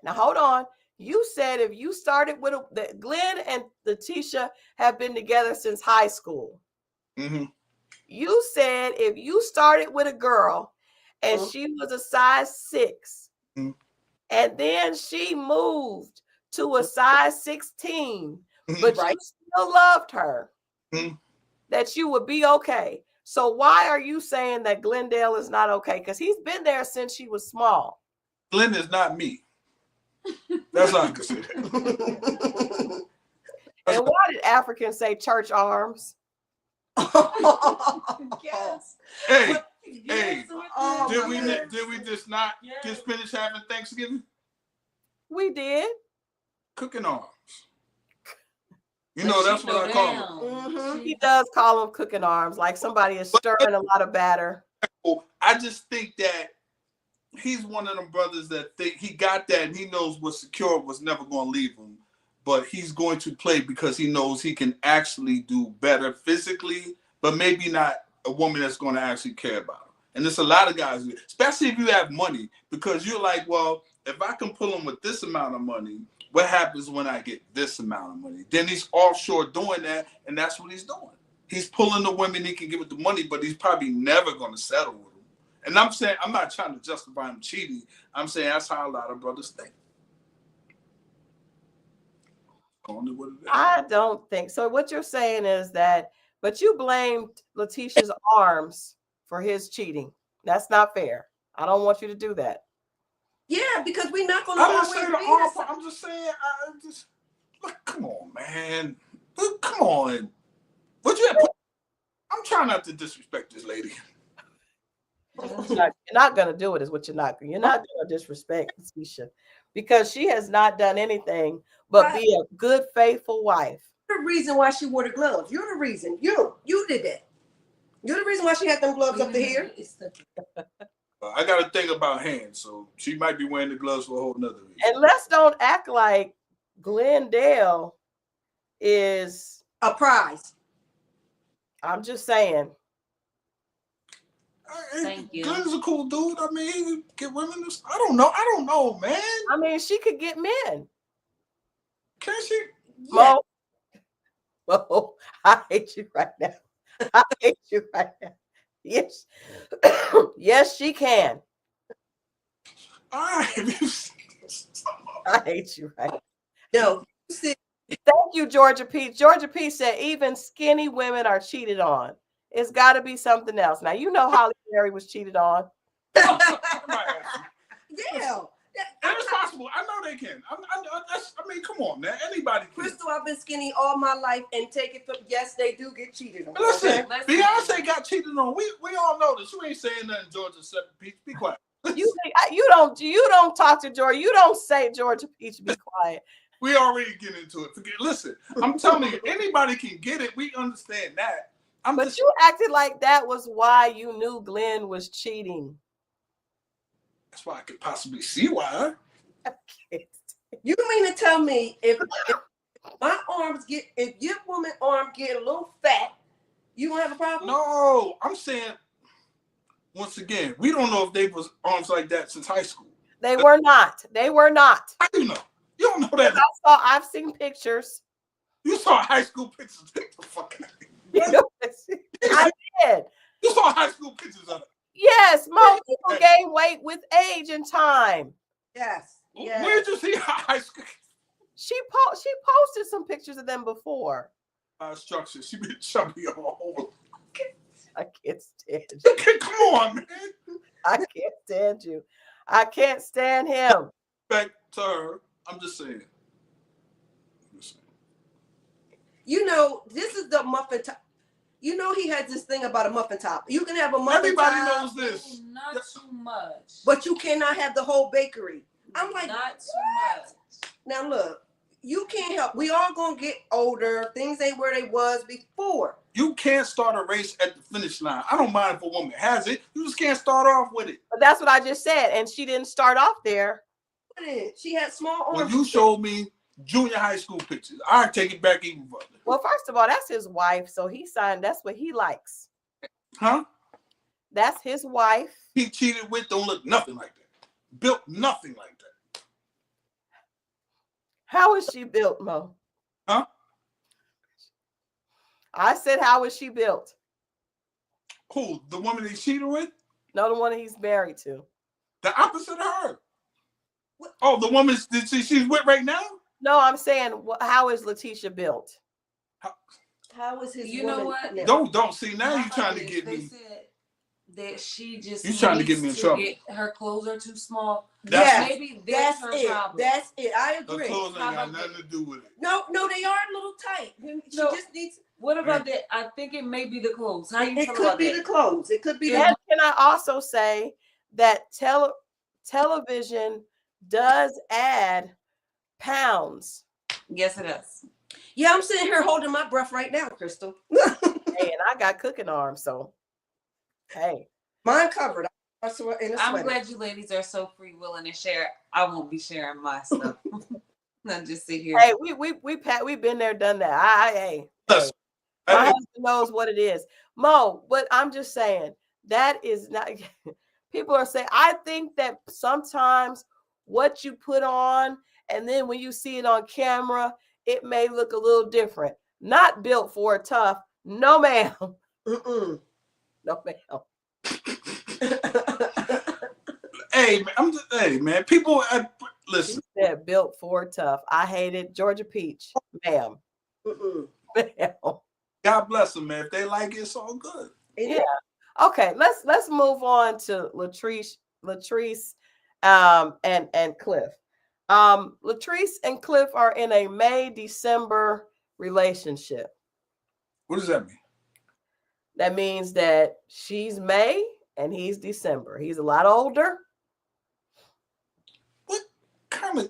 hold on. You said if you started with Glenn and Letitia have been together since high school. Mm-hmm. You said if you started with a girl and she was a size 6, and then she moved to a size 16, but you still loved her, that you would be okay. So why are you saying that Glendale is not okay? Because he's been there since she was small. Glenn is not me. That's all I can say. That. And why did Africans say church arms? Yes. Hey, Yes. hey, did we just not just finish having Thanksgiving? We did. Cooking arms. You know, that's what I call them. Mm-hmm. He does call them cooking arms, like somebody is stirring a lot of batter. I just think that he's one of them brothers that think he got that and he knows what secure was never going to leave him. But he's going to play because he knows he can actually do better physically, but maybe not a woman that's going to actually care about him. And there's a lot of guys, especially if you have money, because you're like, well, if I can pull him with this amount of money, what happens when I get this amount of money? Then he's offshore doing that, and that's what he's doing. He's pulling the women he can get with the money, but he's probably never going to settle with them. And I'm saying, I'm not trying to justify him cheating. I'm saying that's how a lot of brothers think. I don't think so. What you're saying is that, but you blamed Letitia's arms for his cheating. That's not fair. I don't want you to do that. Yeah, because we're not going to. I'm just saying, I'm just saying, look, come on, man. Look, come on. What you have? I'm trying not to disrespect this lady. You're not going to do it, is what you're not. You're not going to disrespect Letitia because she has not done anything but be a good, faithful wife. You're the reason why she wore the gloves. You're the reason. You did that. You're the reason why she had them gloves up to here. I got to think about hands, so she might be wearing the gloves for a whole nother reason. And let's don't act like Glendale is a prize. I'm just saying. Thank you. Glenn's a cool dude. I mean, he would get women. I don't know, man. I mean, she could get men. Can she? Yeah. Mo, I hate you right now. I hate you right now. Yes. Yes, she can. I hate you right now. No. Thank you, Georgia P. Georgia P said even skinny women are cheated on. It's got to be something else. Now, you know Holly Berry was cheated on. Yeah. It's possible. I know they can. I mean, come on, man. Anybody can. Christal, I've been skinny all my life and take it from, yes, they do get cheated on. Listen, Beyonce got cheated on. We all know this. You ain't saying nothing, Georgia Peach. Be quiet. You don't talk to Georgia. You don't say Georgia Peach, be quiet. We already get into it. Listen, I'm telling you, anybody can get it. We understand that. But you acted like that was why you knew Glenn was cheating. That's why I could possibly see why. You mean to tell me if my arms get, if your woman arm get a little fat, you don't have a problem? No, I'm saying, once again, we don't know if they was arms like that since high school. They were not. They were not. How do you know? You don't know that. I've seen pictures. You saw high school pictures. Take the fuck out of here. I did. You saw high school pictures of it. Yes, most people gain weight with age and time. Yes. Yes. Where did you see high school? She posted some pictures of them before. Structure. She been chubby all over. I can't stand you. Come on, man. I can't stand you. I can't stand him. Back to her. I'm just saying. You know, this is the muffin top. You know he has this thing about a muffin top. You can have a muffin Everybody top. knows this. Not too much. But you cannot have the whole bakery. I'm like, not too much. Now look, you can't help. We all gonna get older. Things ain't where they was before. You can't start a race at the finish line. I don't mind if a woman has it. You just can't start off with it. But that's what I just said. And she didn't start off there. She had small arms. When you showed me junior high school pictures, I take it back even further. Well, first of all, that's his wife. So he signed. That's what he likes. Huh? That's his wife. He cheated with don't look nothing like that. Built nothing like that. How is she built, Mo? Huh? I said, how is she built? Who? The woman he cheated with? No, the one he's married to. The opposite of her. What? Oh, the woman she's with right now? No, I'm saying, how is Letitia built? How is his? You know what? Don't see now. You trying to get me? that she just You trying to get me in trouble? Her clothes are too small. Yes, maybe that's her it. problem. That's it. I Her agree. clothes ain't got nothing to do with it. No, they are a little tight. She just needs. What about that? I think it may be the clothes. How you feel It about could be that? the clothes. It could be. And can I also say that television does add pounds? Yes, it does. Yeah, I'm sitting here holding my breath right now, Crystal. Hey, and I got cooking arms, so hey, mine covered. I'm glad you ladies are so free, willing to share. I won't be sharing my stuff. Not just sit here. Hey, we've been there, done that. Hey, my husband knows what it is, Mo. But I'm just saying that is not. People are saying. I think that sometimes what you put on, and then when you see it on camera, it may look a little different. Not built for a tough. No, ma'am. Mm-mm. No, ma'am. Hey, man. People, listen. She said built for tough. I hate it. Georgia Peach, ma'am. Ma'am. God bless them, man. If they like it, it's all good. Yeah. Okay. Let's move on to Latrice, and Cliff. Latrice and Cliff are in a May-December relationship. What does that mean? That means that she's May and he's December. He's a lot older. What kind of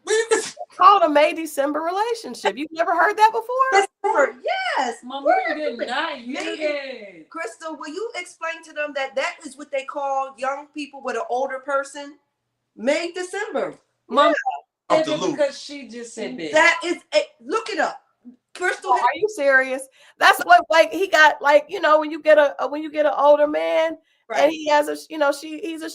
it's called a May-December relationship? You've never heard that before? December, yes. Mama, you did not hear that. Crystal, will you explain to them that is what they call young people with an older person? May, December. Mama, because she just said that. That is, look it up. Crystal, are you serious? That's what, like, he got, like, you know, when you get an older man, right, and he has a, you know, she's a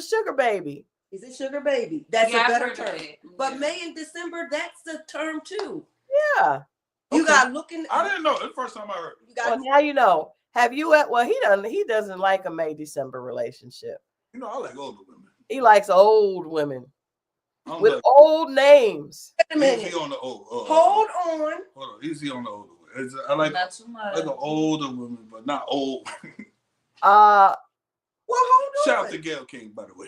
sugar baby. He's a sugar baby. That's a better term. But May and December, that's the term too. Yeah. You got looking. I didn't know. That's the first time I heard. Well, now you know. Have you? Well, he doesn't like a May-December relationship. You know, I like older women. He likes old women with old names. Wait a minute. Easy on the old. Hold on. Hold on. Easy on the older women. I like the older women, but not old. Well, hold on. Shout out to Gayle King, by the way.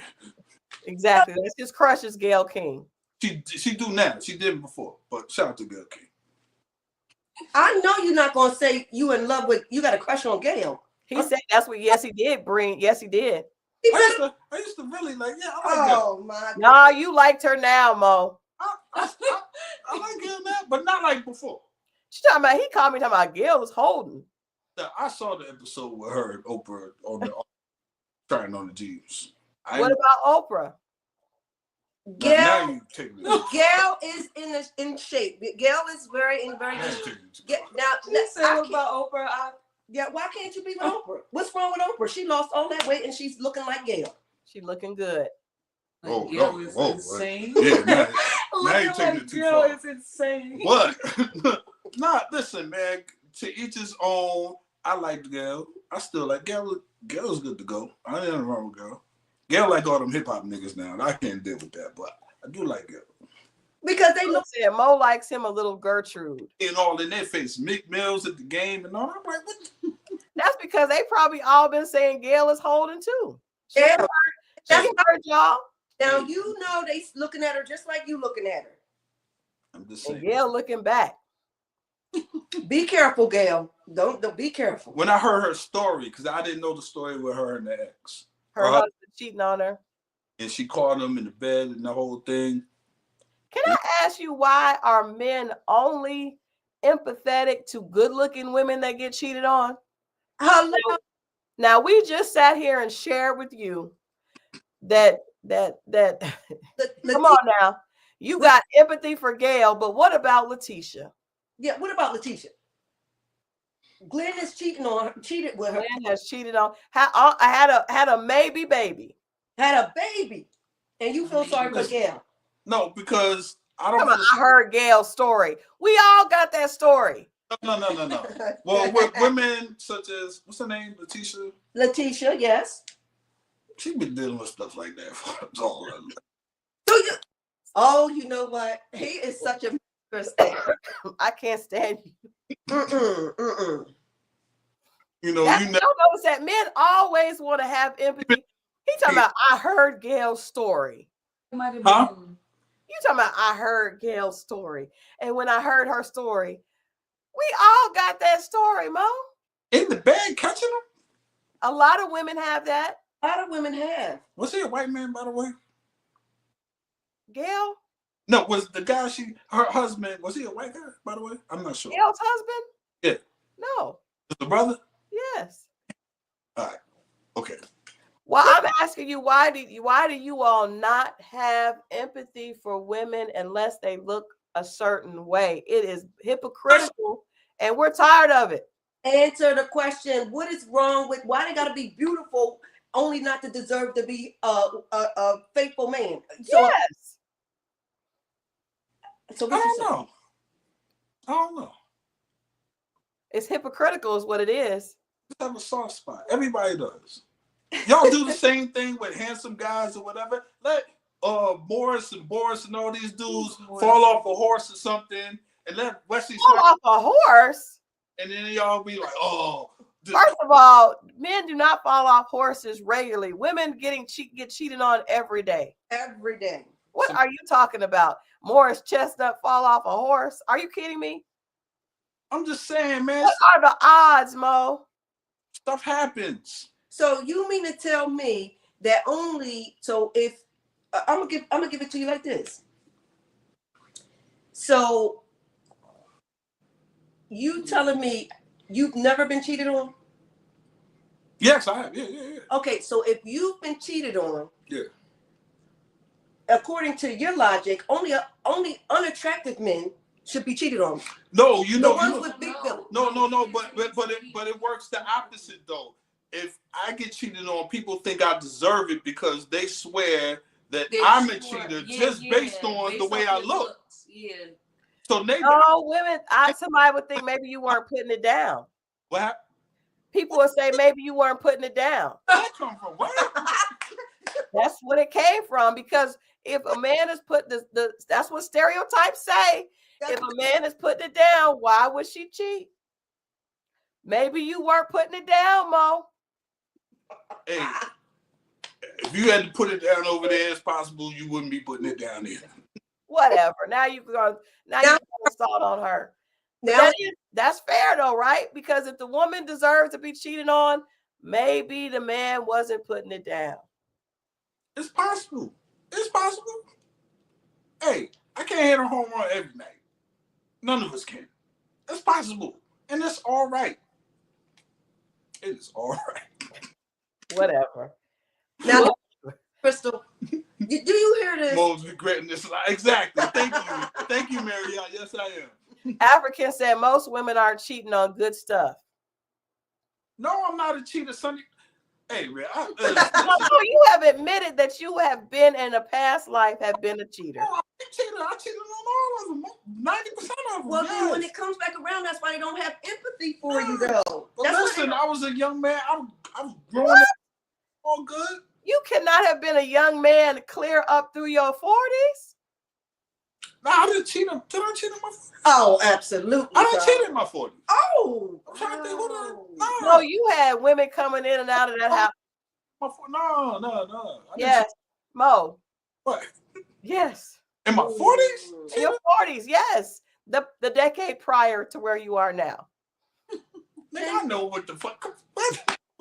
Exactly. That's his crush is Gayle King. She do now. She did before, but shout out to Gayle King. I know you're not gonna say you in love with. You got a crush on Gayle. He said that's what. Yes, he did. Yes, he did. I used to really like. Yeah, I like Gayle. Oh my. Nah, you liked her now, Mo. I like Gayle now, but not like before. She talking about. He called me talking about Gayle was holding. I saw the episode with her and Oprah on the trying on the jeans. What about Oprah? Gayle is in shape. Gayle is very good. Now let's say about Oprah. Why can't you be with Oprah? What's wrong with Oprah? She lost all that weight and she's looking like Gayle. She looking good. Oh, Gayle is insane. Yeah, now you taking it too far. Is insane. What? Nah, listen, man. To each his own. I like Gayle. I still like Gayle. Gayle's good to go. I ain't nothing wrong with Gayle. Gayle like all them hip hop niggas now. I can't deal with that, but I do like Gayle. Because they look. Mo likes him a little Gertrude. And all in their face. Mick Mills at the game and all. I'm like, what? That's because they probably all been saying Gayle is holding too. She heard y'all. Now you know they looking at her just like you looking at her. I'm just saying. Gayle looking back. Be careful, Gayle. Don't be careful. When I heard her story, because I didn't know the story with her and the ex. Her husband cheating on her. And she caught him in the bed and the whole thing. Can I ask you, why are men only empathetic to good-looking women that get cheated on? Hello. Now we just sat here and shared with you that come on now. You got empathy for Gayle, but what about Letitia? Yeah, what about Letitia? Glenn is cheated with her. Glenn has cheated on. I had a maybe baby. Had a baby, and you feel sorry for Gayle? No, because I don't. I heard Gayle's story. We all got that story. No. Well, with women such as what's her name, Letitia. Letitia, yes. She's been dealing with stuff like that for all of them. Oh, you know what? He is such a. I can't stand you. You know, Y'all notice that men always want to have empathy. He talking about, I heard Gail's story. Huh? You talking about, I heard Gail's story. And when I heard her story, we all got that story, Mo. In the bed catching him? A lot of women have that. A lot of women have. Was he a white man, by the way? Gail? No, was the guy her husband, was he a white guy, by the way? I'm not sure. Gail's husband? Yeah. No. Was the brother? Yes. All right. Okay. Well, I'm asking you, why do you all not have empathy for women unless they look a certain way? It is hypocritical, and we're tired of it. Answer the question. What is wrong with why they got to be beautiful only not to deserve to be a faithful man? So, yes. So I don't know. It's hypocritical is what it is. Just have a soft spot. Everybody does. Y'all do the same thing with handsome guys or whatever. Let Boris and all these dudes fall off a horse or something, and let Wesley fall off a horse. And then y'all be like, oh. First of all, men do not fall off horses regularly. Women get cheated on every day. Every day. What are you talking about? Morris Chestnut fall off a horse? Are you kidding me? I'm just saying, man. What are the odds, Mo? Stuff happens. So you mean to tell me that if I'm gonna give it to you like this. So you telling me you've never been cheated on? Yes, I have. Yeah. Okay, so if you've been cheated on, yeah. According to your logic, only unattractive men should be cheated on. No, you know, the ones with big belly. No, but it works the opposite though. If I get cheated on, people think I deserve it because they swear that I'm a cheater based on the way I look. Yeah. So women, somebody would think maybe you weren't putting it down. What happened? People would say maybe you weren't putting it down. That come from where? That's what it came from, because if a man is put that's what stereotypes say. If a man is putting it down, why would she cheat? Maybe you weren't putting it down, Mo. Hey, if you had to put it down over there, it's possible you wouldn't be putting it down there. Whatever. Now you're going to salt on her. That's fair though, right? Because if the woman deserves to be cheated on, maybe the man wasn't putting it down. It's possible. It's possible. Hey, I can't hit a home run every night. None of us can. It's possible. And it's all right. It is all right. Whatever. Now, Christal, do you hear this? Mo's regretting this. Exactly. Thank you, Marriott. Yes, I am. African said most women aren't cheating on good stuff. No, I'm not a cheater, Sonny. Hey, man. You have admitted that you have been in a past life have been a cheater. Oh, I cheated on all of them. 90% of them. Well, then when it comes back around, that's why they don't have empathy for you, though. But listen, I was a young man. I was growing up all good. You cannot have been a young man clear up through your 40s. No, I didn't cheat. Did I cheat in my 40s? Oh, absolutely. I didn't cheat in my 40s. Oh. I'm trying to think who did. No, you had women coming in and out of that house. No. Yes, Mo. What? Yes. In my 40s? In your 40s, yes. The decade prior to where you are now. I know what the fuck.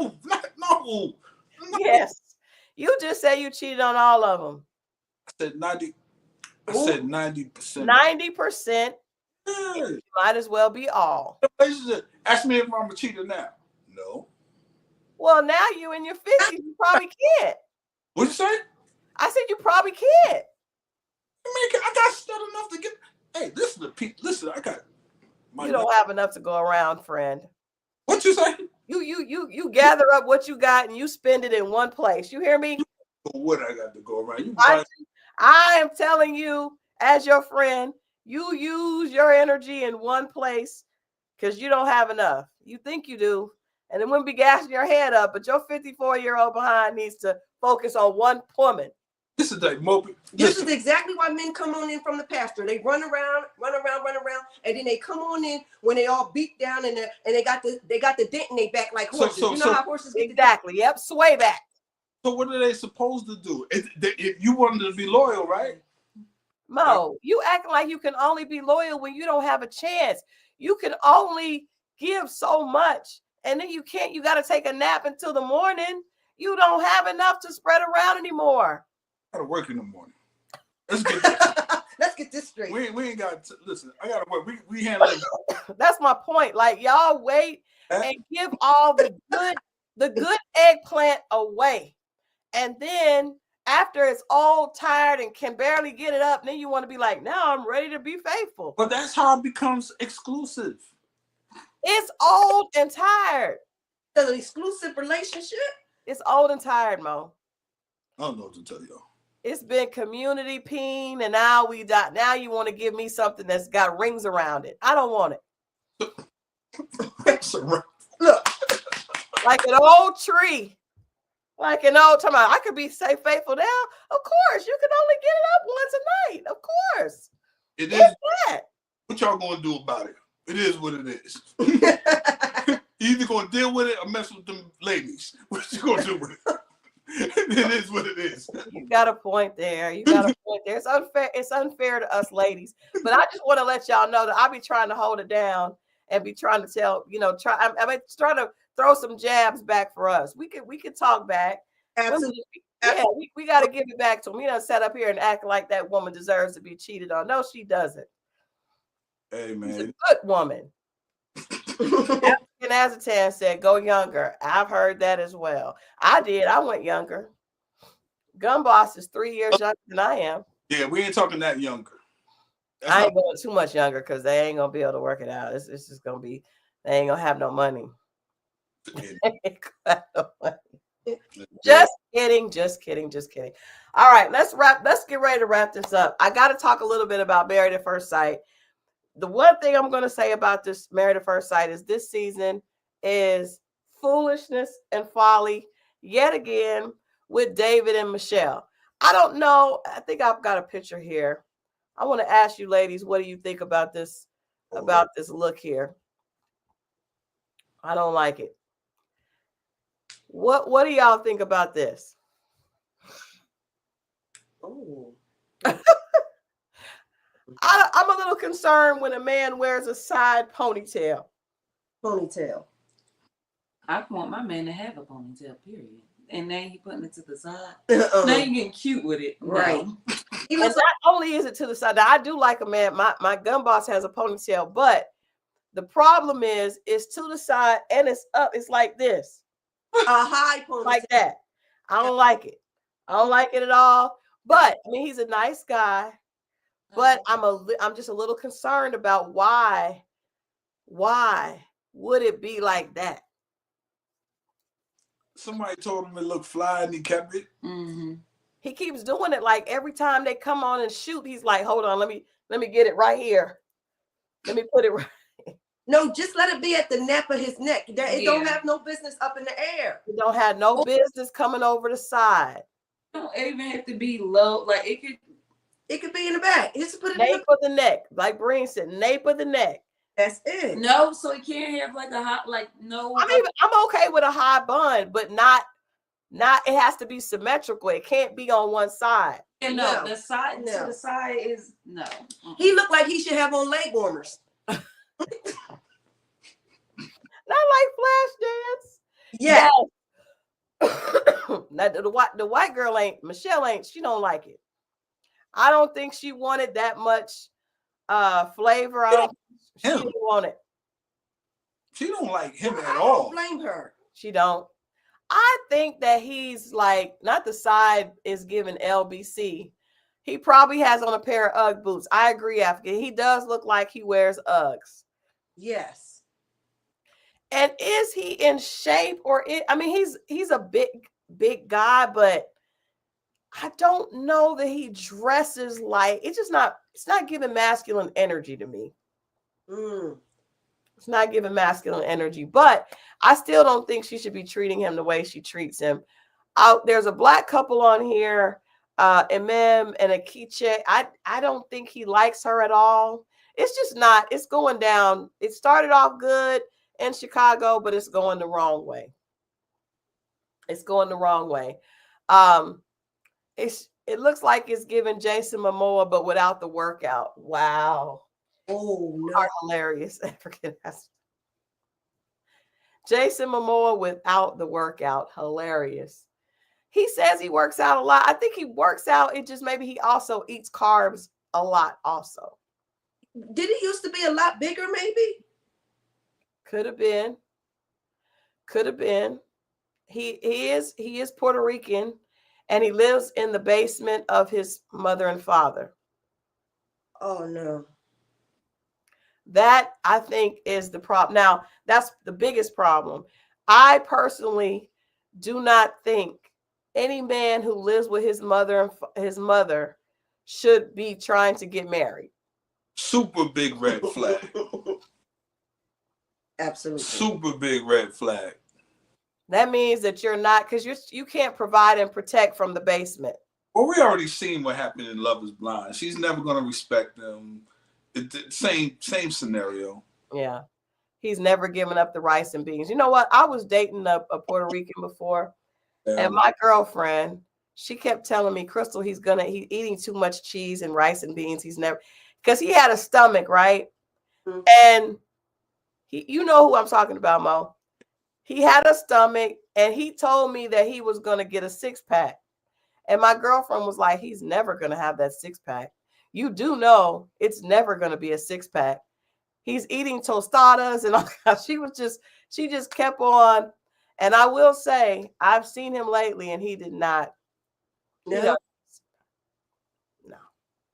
No. Yes. You just say you cheated on all of them. I said 90. I said 90%. 90%. Yeah. Might as well be all. Ask me if I'm a cheater now. No. Well, now you in your 50s, you probably can't. What'd you say? I said you probably can't. I got stuff enough to get. Hey, listen, I got. You don't have enough to go around, friend. What you say? You gather up what you got and you spend it in one place. You hear me? What I got to go around? I am telling you, as your friend, you use your energy in one place because you don't have enough. You think you do, and it wouldn't be gassing your head up, but your 54-year-old behind needs to focus on one woman. This is like moping. This is exactly why men come on in from the pasture. They run around, and then they come on in when they all beat down and they got the dent in their back like horses. You know how horses get exactly. Yep, sway back. So what are they supposed to do? If you wanted to be loyal, right? Mo, you acting like you can only be loyal when you don't have a chance. You can only give so much, and then you can't. You got to take a nap until the morning. You don't have enough to spread around anymore. I gotta work in the morning. Let's get this. Let's get this straight. We ain't got to listen. I gotta work. We handle it. That's my point. Like y'all wait and give all the good eggplant away, and then after it's all tired and can barely get it up, then you want to be like, now I'm ready to be faithful. But that's how it becomes exclusive. It's old and tired. The exclusive relationship. It's old and tired, Mo. I don't know what to tell y'all. It's been community peen, and now now you want to give me something that's got rings around it. I don't want it. Look, like an old tree, like an old time. I could be say faithful now. Of course, you can only get it up once a night. Of course, it is that. What y'all gonna do about it? It is what it is. You either gonna deal with it or mess with them ladies. What you gonna do with it? It is what it is. You got a point there. You got a point there. It's unfair. It's unfair to us ladies. But I just want to let y'all know that I be trying to hold it down and be trying to tell, I mean, trying to throw some jabs back for us. We can talk back. Absolutely. Yeah, we got to give it back to them. We don't sit up here and act like that woman deserves to be cheated on. No, she doesn't. Hey, man. She's a good woman. And Azatan said, go younger. I've heard that as well. I did. I went younger. Gun Boss is 3 years younger than I am. Yeah, we ain't talking that younger. I ain't going too much younger because they ain't going to be able to work it out. It's just going to be, they ain't going to have no money. Just kidding. All right, let's get ready to wrap this up. I got to talk a little bit about Married at First Sight. The one thing I'm going to say about this Married at First Sight is this season is foolishness and folly yet again with David and Michelle. I don't know. I think I've got a picture here. I want to ask you ladies, what do you think about this look here? I don't like it. What do y'all think about this? Oh. I'm a little concerned when a man wears a side ponytail. I want my man to have a ponytail, period. And now you putting it to the side. Now you getting cute with it. Right. No. And not only is it to the side, now, I do like a man. My gun boss has a ponytail, but the problem is it's to the side and it's up. It's like this. A high ponytail. Like that. I don't like it. I don't like it at all. But I mean, he's a nice guy. But I'm just a little concerned about why would it be like that? Somebody told him it looked fly and he kept it. Mm-hmm. He keeps doing it. Like every time they come on and shoot, he's like, hold on, let me get it right here. Let me put it right. No, just let it be at the nape of his neck. It don't have no business up in the air. It don't have no business coming over the side. It don't even have to be low. Like it could be in the back. Just put it nape of the neck. Like Breen said, nape of the neck. That's it. No, so it can't have like a hot, like no. I mean, I'm okay with a high bun, but not it has to be symmetrical. It can't be on one side. Yeah, no, the side to the side is no. He looked like he should have on leg warmers. Not like Flashdance. Yeah. Now, the white girl Michelle ain't, she don't like it. I don't think she wanted that much flavor. She didn't want it. She don't like him at all. I don't blame her. She don't. I think that he's like, not the side is given LBC. He probably has on a pair of Ugg boots. I agree, African. He does look like he wears Uggs. Yes. And is he in shape I mean, he's a big guy, but I don't know that he dresses like it's not giving masculine energy to me. It's not giving masculine energy, but I still don't think she should be treating him the way she treats him. There's a black couple on here. Emem and Akiche. I don't think he likes her at all. It's just not. It's going down. It started off good in Chicago, but it's going the wrong way. It's going the wrong way. It looks like it's giving Jason Momoa, but without the workout. Wow. Oh no. Are hilarious. Jason Momoa without the workout. Hilarious. He says he works out a lot. I think he works out. It just maybe he also eats carbs a lot also. Did he used to be a lot bigger, maybe? Could have been. Could have been. He is Puerto Rican, and he lives in the basement of his mother and father. Oh no. That I think is the problem. Now, that's the biggest problem. I personally do not think any man who lives with his mother should be trying to get married. Super big red flag. Absolutely. Super big red flag. That means that you're not, because you can't provide and protect from the basement. Well, we already seen what happened in Love Is Blind. She's never going to respect them. Same scenario. Yeah. He's never given up the rice and beans. You know what? I was dating a Puerto Rican before, and my girlfriend, she kept telling me, Christal, he's eating too much cheese and rice and beans. He's never, because he had a stomach, right? Mm-hmm. And you know who I'm talking about, Mo. He had a stomach, and he told me that he was going to get a 6-pack. And my girlfriend was like, he's never going to have that 6-pack. You do know it's never going to be a 6-pack. He's eating tostadas and all that. She just kept on. And I will say, I've seen him lately, and he did not. No. No.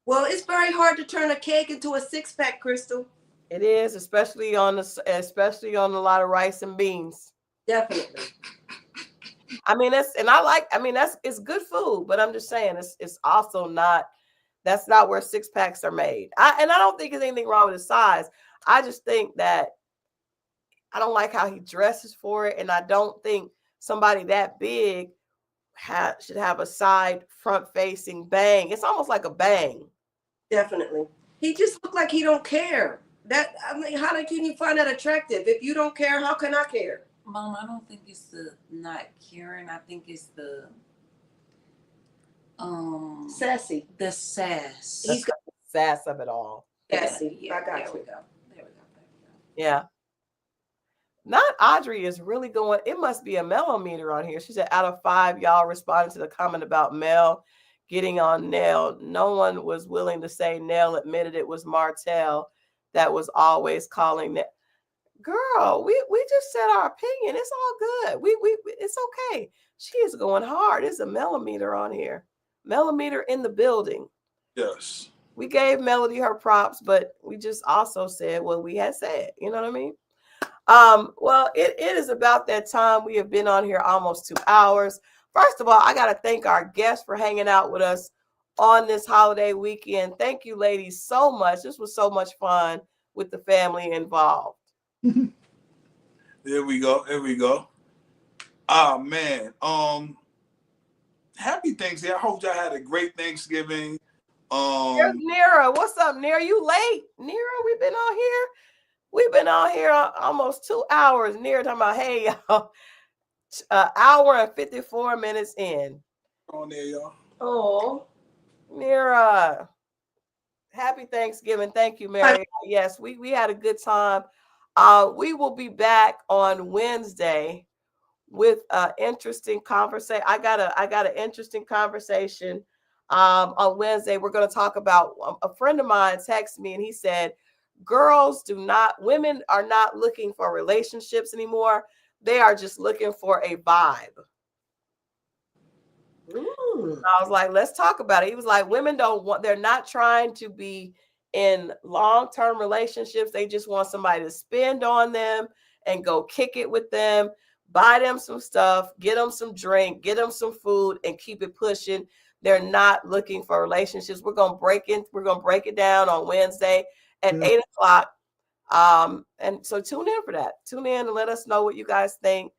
Well, it's very hard to turn a cake into a 6-pack, Christal. It is, especially on a lot of rice and beans. Definitely. it's good food, but I'm just saying it's also not, that's not where 6-packs are made. I don't think there's anything wrong with his size. I just think that I don't like how he dresses for it, and I don't think somebody that big should have a side front-facing bang. It's almost like a bang. Definitely. He just looked like he don't care. How can you find that attractive? If you don't care, how can I care? Mom, I don't think it's the not caring. I think it's the sassy. The sass. He's got the sass of it all. Sassy. Yeah, I got you. There we go. Yeah. Not Audrey is really going. It must be a melometer on here. She said, out of 5, y'all responded to the comment about Mel getting on Nell. No one was willing to say Nell admitted it was Martell that was always calling that. Girl, we just said our opinion. It's all good. It's okay. She is going hard. There's a millimeter on here. Millimeter in the building. Yes. We gave Melody her props, but we just also said what we had said. You know what I mean? Well, it is about that time. We have been on here almost 2 hours. First of all, I got to thank our guests for hanging out with us on this holiday weekend. Thank you, ladies, so much. This was so much fun with the family involved. There we go. Ah, man. Happy Thanksgiving. I hope y'all had a great Thanksgiving. Here's Nira. What's up, Nira? You late? Nira, we've been on here almost 2 hours. Nira talking about, hey, y'all, an hour and 54 minutes in. On there, y'all. Oh, Nira. Happy Thanksgiving. Thank you, Mary. Yes, we had a good time. We will be back on Wednesday with an interesting conversation. I got an interesting conversation on Wednesday. We're going to talk about, a friend of mine texted me and he said, women are not looking for relationships anymore. They are just looking for a vibe. I was like, let's talk about it. He was like, they're not trying to be in long-term relationships. They just want somebody to spend on them and go kick it with them, buy them some stuff, get them some drink, get them some food, and keep it pushing. They're not looking for relationships. We're gonna break it down on Wednesday at 8 o'clock. And so tune in for that. Tune in and let us know what you guys think.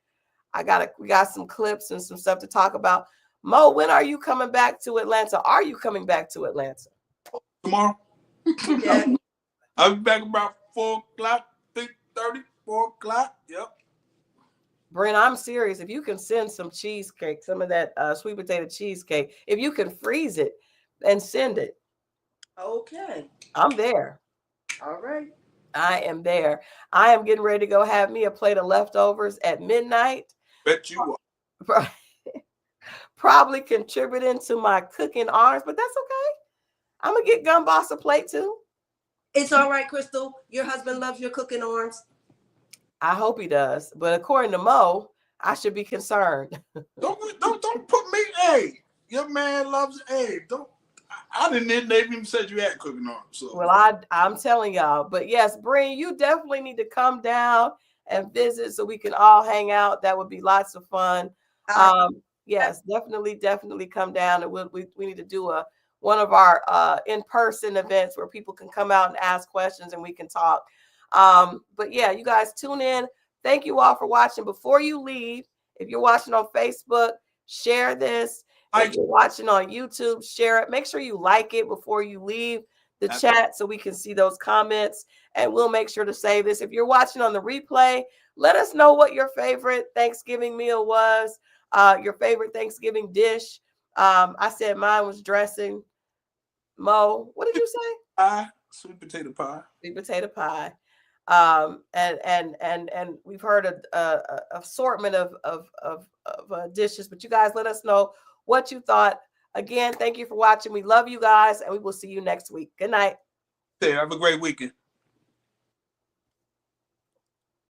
We got some clips and some stuff to talk about. Mo, when are you coming back to Atlanta? Are you coming back to Atlanta? Tomorrow. Yeah. I'll be back about 4 o'clock, 3:30, 4 o'clock. Yep. Brent, I'm serious. If you can send some cheesecake, some of that sweet potato cheesecake, if you can freeze it and send it. Okay. I'm there. All right. I am there. I am getting ready to go have me a plate of leftovers at midnight. Bet you are. Probably contributing to my cooking arms, but that's okay. I'm going to get Gun Boss a plate too. It's all right, Christal. Your husband loves your cooking arms. I hope he does. But according to Mo, I should be concerned. Don't put me. Hey, your man loves. Hey, don't. I didn't. They even said you had cooking arms. So. Well, I'm telling y'all. But yes, Bree, you definitely need to come down and visit so we can all hang out. That would be lots of fun. Yes, definitely come down, and we need to do one of our in-person events where people can come out and ask questions and we can talk. But yeah, you guys tune in. Thank you all for watching. Before you leave, if you're watching on Facebook, share this. If you're watching on YouTube, share it. Make sure you like it before you leave the chat so we can see those comments, and we'll make sure to save this. If you're watching on the replay, let us know what your favorite Thanksgiving meal was, your favorite Thanksgiving dish. I said mine was dressing. Mo, what did you say? Pie, sweet potato pie. Sweet potato pie. And we've heard a assortment of dishes, but you guys let us know what you thought. Again, thank you for watching. We love you guys, and we will see you next week. Good night. Have a great weekend.